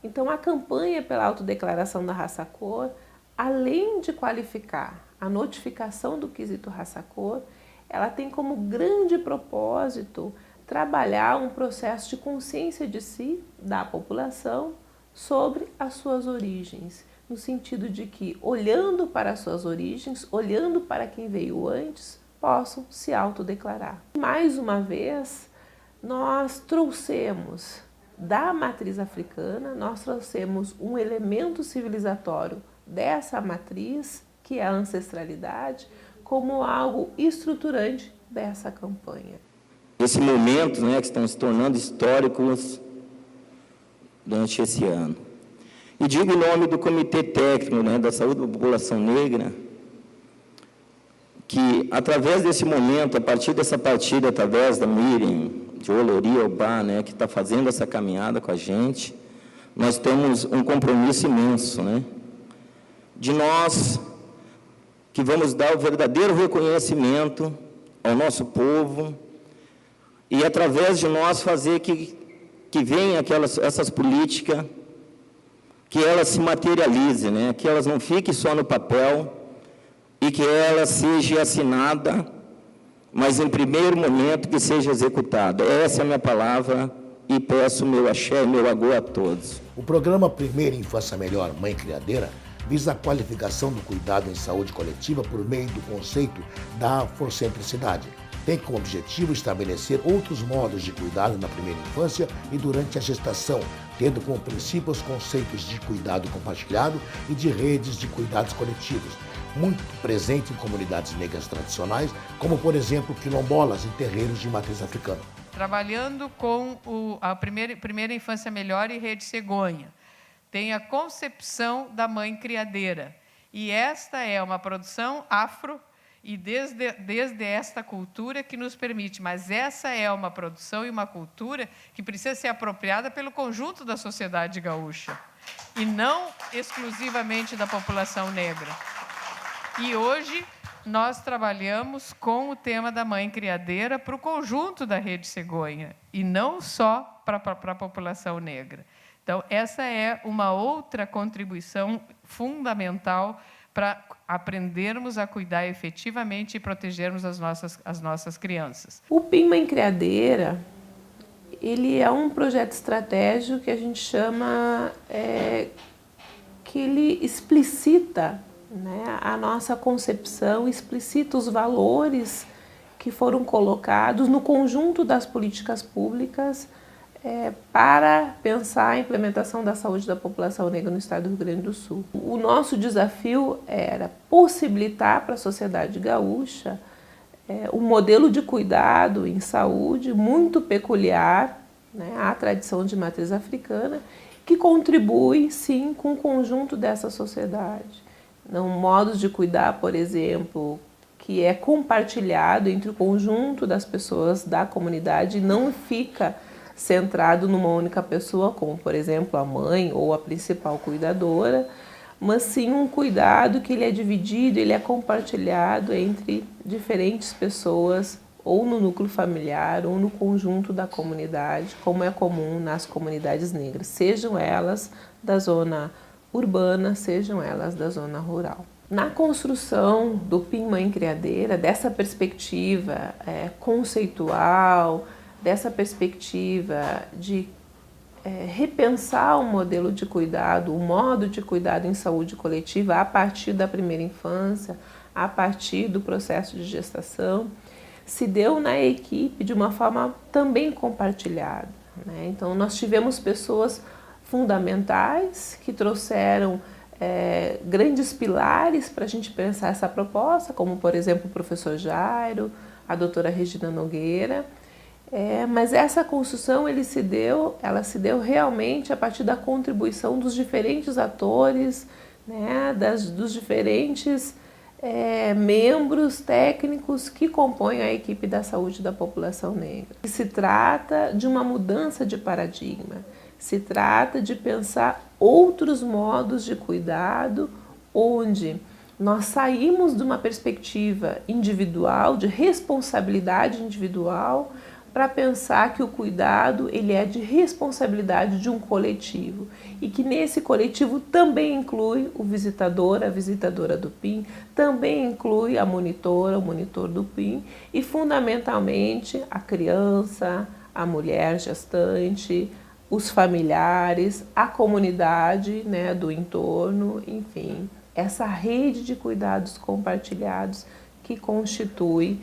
Então, a campanha pela autodeclaração da raça-cor, além de qualificar a notificação do quesito raça-cor, ela tem como grande propósito trabalhar um processo de consciência de si, da população, sobre as suas origens, no sentido de que, olhando para as suas origens, olhando para quem veio antes, possam se autodeclarar. Mais uma vez, nós trouxemos da matriz africana, nós trouxemos um elemento civilizatório dessa matriz, que é a ancestralidade, como algo estruturante dessa campanha. Esse momento, que estão se tornando históricos durante esse ano. E digo em nome do Comitê Técnico da Saúde da População Negra, que através desse momento, a partir dessa partida, através da Miriam, de Olori Obá, que está fazendo essa caminhada com a gente, nós temos um compromisso imenso, de nós que vamos dar o verdadeiro reconhecimento ao nosso povo e, através de nós, fazer que venham essas políticas, que elas se materializem, que elas não fiquem só no papel e que ela seja assinada, mas em primeiro momento que seja executada. Essa é a minha palavra e peço meu axé e meu agô a todos. O programa Primeira Infância Melhor, Mãe Criadeira, visa a qualificação do cuidado em saúde coletiva por meio do conceito da afrocentricidade. Tem como objetivo estabelecer outros modos de cuidado na primeira infância e durante a gestação, tendo como princípio os conceitos de cuidado compartilhado e de redes de cuidados coletivos, muito presente em comunidades negras tradicionais, como, por exemplo, quilombolas em terreiros de matriz africana. Trabalhando com a primeira Infância Melhor e Rede Cegonha, tem a concepção da mãe criadeira. E esta é uma produção afro, e desde esta cultura que nos permite, mas essa é uma produção e uma cultura que precisa ser apropriada pelo conjunto da sociedade gaúcha, e não exclusivamente da população negra. E hoje nós trabalhamos com o tema da mãe criadeira para o conjunto da Rede Cegonha, e não só para a população negra. Então, essa é uma outra contribuição fundamental para aprendermos a cuidar efetivamente e protegermos as nossas crianças. O PIM Mãe Criadeira, ele é um projeto estratégico que a gente chama, que ele explicita a nossa concepção, explicita os valores que foram colocados no conjunto das políticas públicas para pensar a implementação da saúde da população negra no estado do Rio Grande do Sul. O nosso desafio era possibilitar para a sociedade gaúcha um modelo de cuidado em saúde muito peculiar, à tradição de matriz africana, que contribui, sim, com o conjunto dessa sociedade. Modos de cuidar, por exemplo, que é compartilhado entre o conjunto das pessoas da comunidade e não fica centrado numa única pessoa, como, por exemplo, a mãe ou a principal cuidadora, mas sim um cuidado que ele é dividido, ele é compartilhado entre diferentes pessoas, ou no núcleo familiar, ou no conjunto da comunidade, como é comum nas comunidades negras, sejam elas da zona urbana, sejam elas da zona rural. Na construção do PIN Mãe Criadeira, dessa perspectiva conceitual, dessa perspectiva de repensar o modelo de cuidado, o modo de cuidado em saúde coletiva a partir da primeira infância, a partir do processo de gestação, se deu na equipe de uma forma também compartilhada, né? Então, nós tivemos pessoas fundamentais que trouxeram grandes pilares para a gente pensar essa proposta, como, por exemplo, o professor Jairo, a doutora Regina Nogueira, mas essa construção ela se deu realmente a partir da contribuição dos diferentes atores, né, dos diferentes membros técnicos que compõem a equipe da saúde da população negra. Se trata de uma mudança de paradigma, se trata de pensar outros modos de cuidado, onde nós saímos de uma perspectiva individual, de responsabilidade individual, para pensar que o cuidado ele é de responsabilidade de um coletivo e que nesse coletivo também inclui o visitador, a visitadora do PIN, também inclui a monitora, o monitor do PIN e fundamentalmente a criança, a mulher gestante, os familiares, a comunidade, né, do entorno, enfim, essa rede de cuidados compartilhados que constitui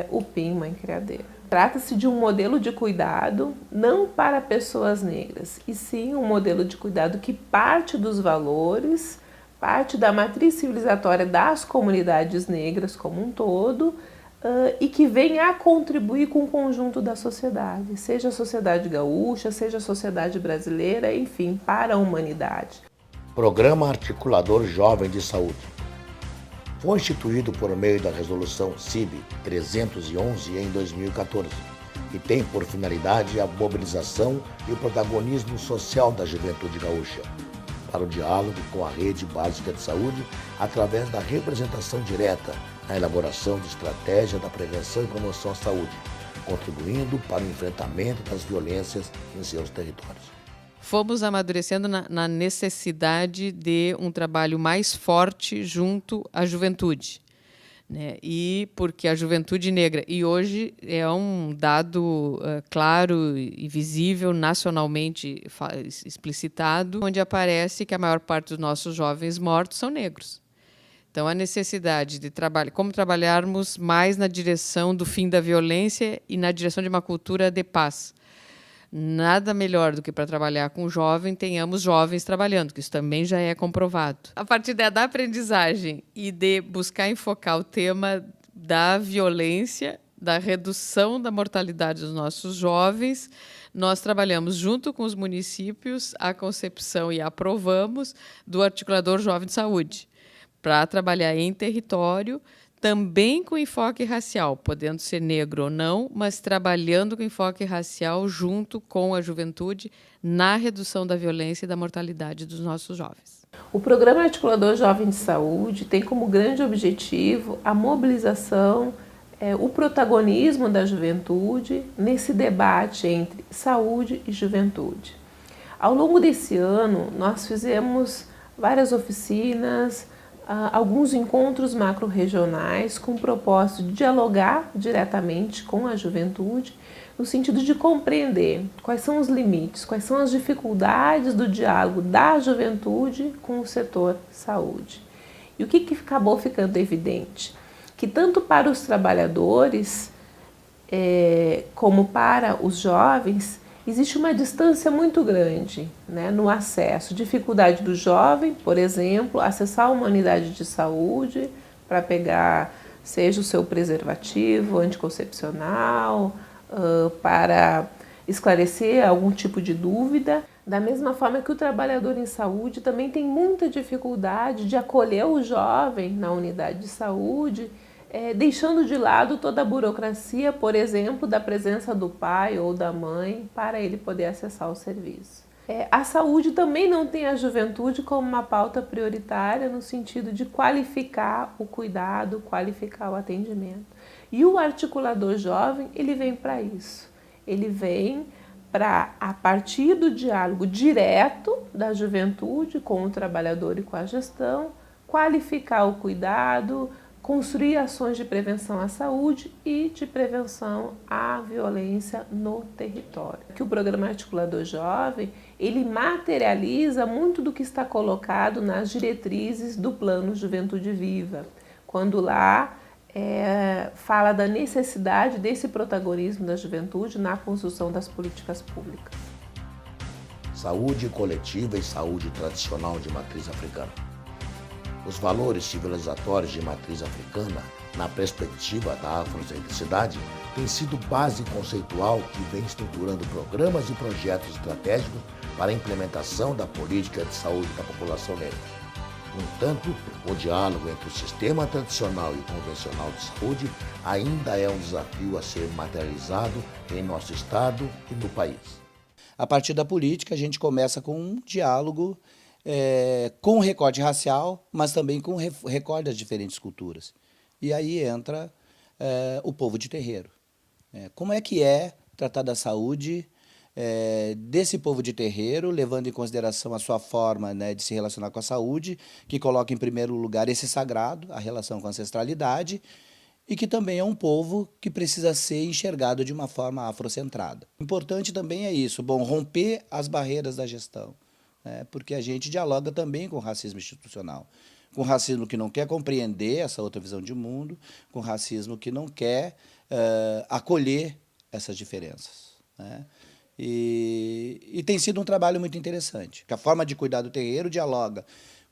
o PIN Mãe Criadeira. Trata-se de um modelo de cuidado não para pessoas negras, e sim um modelo de cuidado que parte dos valores, parte da matriz civilizatória das comunidades negras como um todo, e que vem a contribuir com o conjunto da sociedade, seja a sociedade gaúcha, seja a sociedade brasileira, enfim, para a humanidade. Programa Articulador Jovem de Saúde. Foi instituído por meio da Resolução CIB 311 em 2014 e tem por finalidade a mobilização e o protagonismo social da juventude gaúcha para o diálogo com a rede básica de saúde através da representação direta na elaboração de estratégia da prevenção e promoção à saúde, contribuindo para o enfrentamento das violências em seus territórios. Fomos amadurecendo na necessidade de um trabalho mais forte junto à juventude, né? E porque a juventude negra, e hoje é um dado claro e visível, nacionalmente explicitado, onde aparece que a maior parte dos nossos jovens mortos são negros. Então, a necessidade de como trabalharmos mais na direção do fim da violência e na direção de uma cultura de paz. Nada melhor do que para trabalhar com jovem, tenhamos jovens trabalhando, que isso também já é comprovado. A partir da aprendizagem e de buscar enfocar o tema da violência, da redução da mortalidade dos nossos jovens, nós trabalhamos junto com os municípios a concepção e aprovamos do Articulador Jovem de Saúde, para trabalhar em território, também com enfoque racial, podendo ser negro ou não, mas trabalhando com enfoque racial junto com a juventude na redução da violência e da mortalidade dos nossos jovens. O Programa Articulador Jovem de Saúde tem como grande objetivo a mobilização, o protagonismo da juventude nesse debate entre saúde e juventude. Ao longo desse ano, nós fizemos várias oficinas, alguns encontros macro-regionais com o propósito de dialogar diretamente com a juventude, no sentido de compreender quais são os limites, quais são as dificuldades do diálogo da juventude com o setor saúde. E o que acabou ficando evidente? Que tanto para os trabalhadores como para os jovens, existe uma distância muito grande, né, no acesso. Dificuldade do jovem, por exemplo, acessar uma unidade de saúde para pegar, seja o seu preservativo anticoncepcional, para esclarecer algum tipo de dúvida. Da mesma forma que o trabalhador em saúde também tem muita dificuldade de acolher o jovem na unidade de saúde, deixando de lado toda a burocracia, por exemplo, da presença do pai ou da mãe para ele poder acessar o serviço. A saúde também não tem a juventude como uma pauta prioritária no sentido de qualificar o cuidado, qualificar o atendimento. E o articulador jovem, ele vem para isso. Ele vem para, a partir do diálogo direto da juventude com o trabalhador e com a gestão, qualificar o cuidado, construir ações de prevenção à saúde e de prevenção à violência no território. Que o Programa Articulador Jovem, ele materializa muito do que está colocado nas diretrizes do Plano Juventude Viva, quando lá fala da necessidade desse protagonismo da juventude na construção das políticas públicas. Saúde coletiva e saúde tradicional de matriz africana. Os valores civilizatórios de matriz africana, na perspectiva da afrocentricidade, têm sido base conceitual que vem estruturando programas e projetos estratégicos para a implementação da política de saúde da população negra. No entanto, o diálogo entre o sistema tradicional e convencional de saúde ainda é um desafio a ser materializado em nosso Estado e no país. A partir da política, a gente começa com um diálogo com recorte racial, mas também com recorte das diferentes culturas. E aí entra o povo de terreiro. Como é que é tratar da saúde desse povo de terreiro, levando em consideração a sua forma, né, de se relacionar com a saúde, que coloca em primeiro lugar esse sagrado, a relação com a ancestralidade, e que também é um povo que precisa ser enxergado de uma forma afrocentrada. Importante também é isso, romper as barreiras da gestão, né, porque a gente dialoga também com o racismo institucional, com o racismo que não quer compreender essa outra visão de mundo, com o racismo que não quer acolher essas diferenças, né? E tem sido um trabalho muito interessante, que a forma de cuidar do terreiro dialoga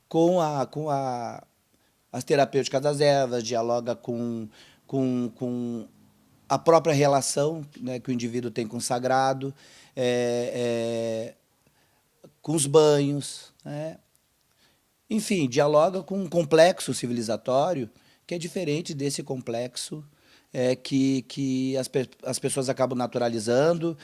com as terapêuticas das ervas, dialoga com a própria relação, né, que o indivíduo tem com o sagrado, com os banhos, né? Enfim, dialoga com um complexo civilizatório que é diferente desse complexo que as pessoas acabam naturalizando,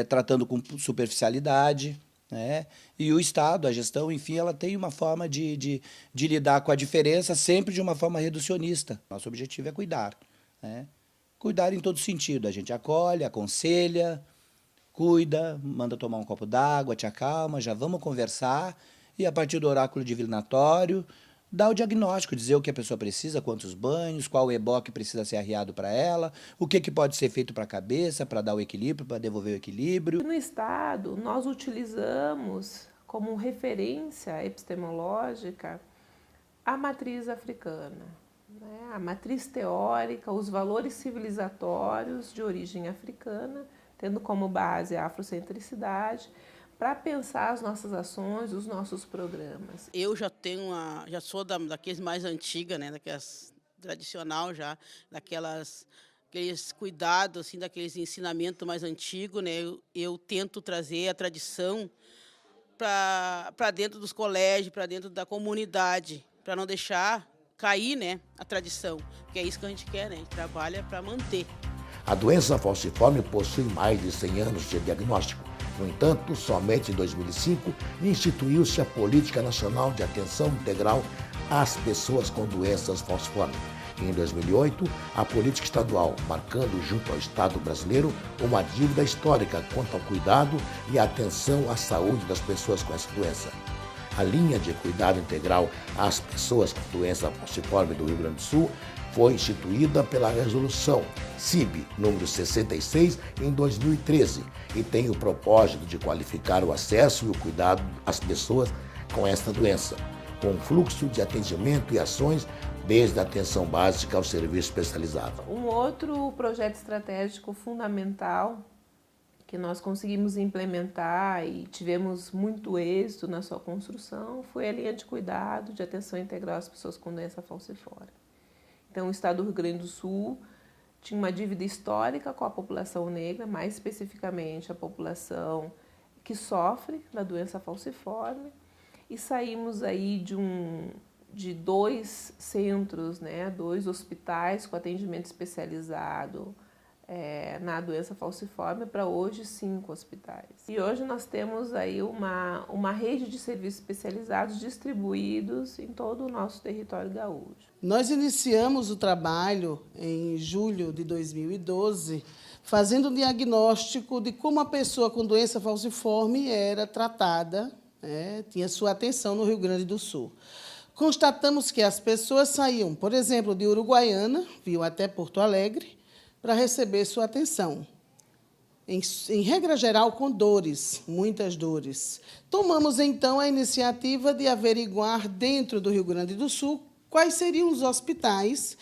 tratando com superficialidade, né? E o Estado, a gestão, enfim, ela tem uma forma de lidar com a diferença sempre de uma forma reducionista. Nosso objetivo é cuidar, né? Cuidar em todo sentido. A gente acolhe, aconselha, cuida, manda tomar um copo d'água, te acalma, já vamos conversar, e a partir do oráculo divinatório, dá o diagnóstico, dizer o que a pessoa precisa, quantos banhos, qual o ebó que precisa ser arriado para ela, o que pode ser feito para a cabeça, para dar o equilíbrio, para devolver o equilíbrio. No Estado, nós utilizamos como referência epistemológica a matriz africana, né? A matriz teórica, os valores civilizatórios de origem africana, tendo como base a afrocentricidade, para pensar as nossas ações, os nossos programas. Eu já sou daqueles mais antigas, né, daquelas tradicional já, aqueles cuidados, assim, daqueles ensinamentos mais antigos, né? Eu tento trazer a tradição para dentro dos colégios, para dentro da comunidade, para não deixar cair, né, a tradição, porque é isso que a gente quer, né? A gente trabalha para manter. A doença falciforme possui mais de 100 anos de diagnóstico. No entanto, somente em 2005 instituiu-se a Política Nacional de Atenção Integral às Pessoas com Doenças Falciformes. E em 2008, a política estadual, marcando junto ao Estado brasileiro uma dívida histórica quanto ao cuidado e atenção à saúde das pessoas com essa doença. A linha de cuidado integral às pessoas com doença falciforme do Rio Grande do Sul foi instituída pela Resolução CIB número 66 em 2013 e tem o propósito de qualificar o acesso e o cuidado às pessoas com esta doença, com fluxo de atendimento e ações desde a atenção básica ao serviço especializado. Um outro projeto estratégico fundamental que nós conseguimos implementar e tivemos muito êxito na sua construção foi a linha de cuidado de atenção integral às pessoas com doença falciforme. Então, o Estado do Rio Grande do Sul tinha uma dívida histórica com a população negra, mais especificamente a população que sofre da doença falciforme, e saímos aí de 2 centros, né, 2 hospitais com atendimento especializado na doença falciforme para hoje 5 hospitais. E hoje nós temos aí uma rede de serviços especializados distribuídos em todo o nosso território gaúcho. Nós iniciamos o trabalho em julho de 2012, fazendo um diagnóstico de como a pessoa com doença falciforme era tratada, tinha sua atenção no Rio Grande do Sul. Constatamos que as pessoas saíam, por exemplo, de Uruguaiana, vinham até Porto Alegre, para receber sua atenção. Em regra geral, com dores, muitas dores. Tomamos, então, a iniciativa de averiguar, dentro do Rio Grande do Sul, quais seriam os hospitais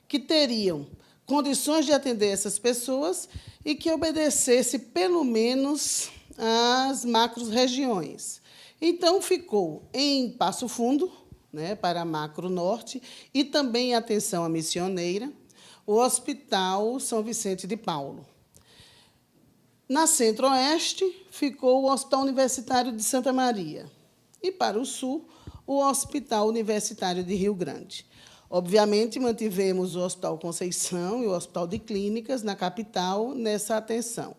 que teriam condições de atender essas pessoas e que obedecesse, pelo menos, às macro-regiões. Então, ficou em Passo Fundo, para a macro-norte, e também atenção à missioneira, o Hospital São Vicente de Paulo. Na Centro-Oeste, ficou o Hospital Universitário de Santa Maria. E, para o Sul, o Hospital Universitário de Rio Grande. Obviamente, mantivemos o Hospital Conceição e o Hospital de Clínicas, na capital, nessa atenção.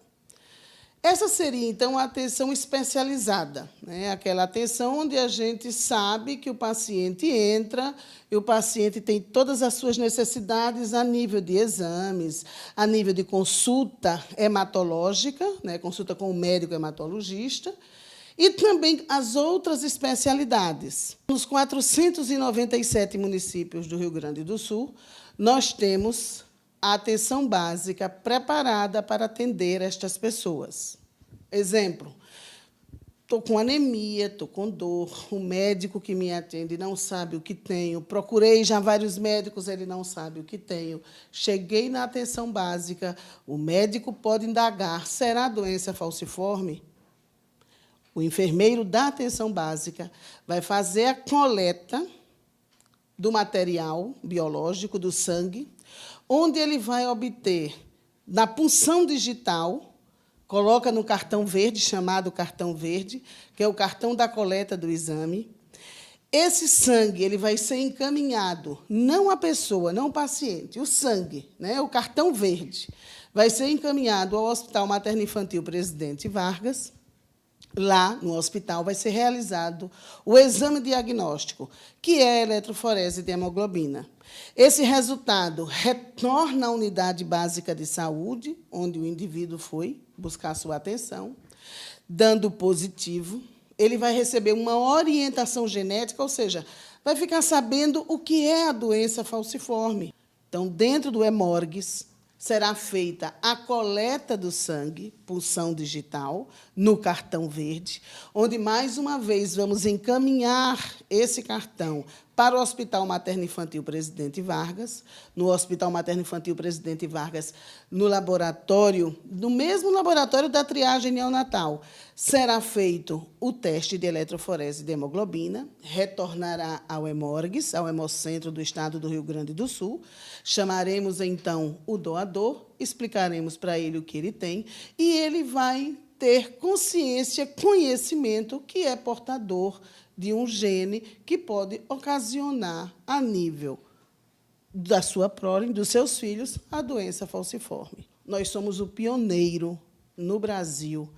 Essa seria, então, a atenção especializada, aquela atenção onde a gente sabe que o paciente entra e o paciente tem todas as suas necessidades a nível de exames, a nível de consulta hematológica, consulta com o médico hematologista, e também as outras especialidades. Nos 497 municípios do Rio Grande do Sul, nós temos a atenção básica preparada para atender estas pessoas. Exemplo, estou com anemia, estou com dor, o médico que me atende não sabe o que tenho, procurei já vários médicos, ele não sabe o que tenho. Cheguei na atenção básica, o médico pode indagar, será doença falciforme? O enfermeiro da atenção básica vai fazer a coleta do material biológico, do sangue, onde ele vai obter, na punção digital, coloca no cartão verde, chamado cartão verde, que é o cartão da coleta do exame. Esse sangue ele vai ser encaminhado, não a pessoa, não o paciente, o sangue, o cartão verde, vai ser encaminhado ao Hospital Materno-Infantil Presidente Vargas. Lá, no hospital, vai ser realizado o exame diagnóstico, que é a eletroforese de hemoglobina. Esse resultado retorna à unidade básica de saúde, onde o indivíduo foi buscar sua atenção, dando positivo. Ele vai receber uma orientação genética, ou seja, vai ficar sabendo o que é a doença falciforme. Então, dentro do Hemorgues, será feita a coleta do sangue, punção digital, no cartão verde, onde, mais uma vez, vamos encaminhar esse cartão para o Hospital Materno-Infantil Presidente Vargas, no Hospital Materno-Infantil Presidente Vargas, no laboratório, no mesmo laboratório da triagem neonatal, será feito o teste de eletroforese de hemoglobina, retornará ao Hemorgues, ao Hemocentro do Estado do Rio Grande do Sul, chamaremos, então, o doador, explicaremos para ele o que ele tem, e ele vai ter consciência, conhecimento que é portador de um gene que pode ocasionar, a nível da sua prole, dos seus filhos, a doença falciforme. Nós somos o pioneiro no Brasil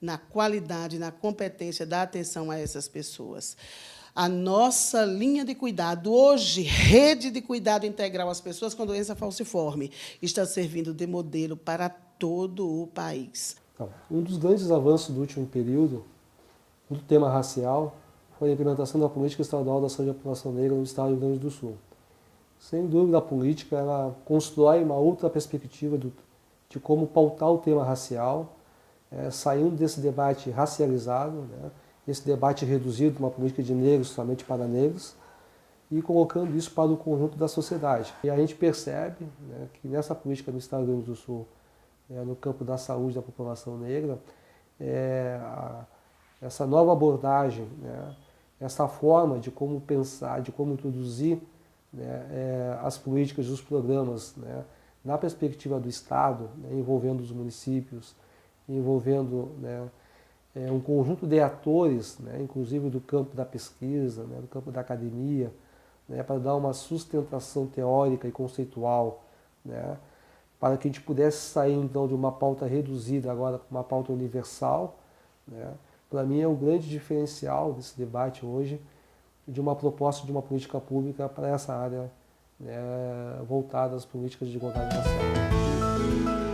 na qualidade, na competência da atenção a essas pessoas. A nossa linha de cuidado, hoje, rede de cuidado integral às pessoas com doença falciforme, está servindo de modelo para todo o país. Um dos grandes avanços do último período, do tema racial, foi a implementação da política estadual da saúde da população negra no estado do Rio Grande do Sul. Sem dúvida, a política ela constrói uma outra perspectiva de como pautar o tema racial, saindo desse debate racializado, esse debate reduzido, uma política de negros somente para negros, e colocando isso para o conjunto da sociedade. E a gente percebe que nessa política do estado do Rio Grande do Sul, no campo da saúde da população negra, essa nova abordagem, essa forma de como pensar, de como introduzir as políticas, os programas, na perspectiva do Estado, envolvendo os municípios, envolvendo um conjunto de atores, inclusive do campo da pesquisa, do campo da academia, para dar uma sustentação teórica e conceitual, para que a gente pudesse sair então de uma pauta reduzida agora para uma pauta universal, né? Para mim é o grande diferencial desse debate hoje, de uma proposta de uma política pública para essa área, né, voltada às políticas de igualdade racial.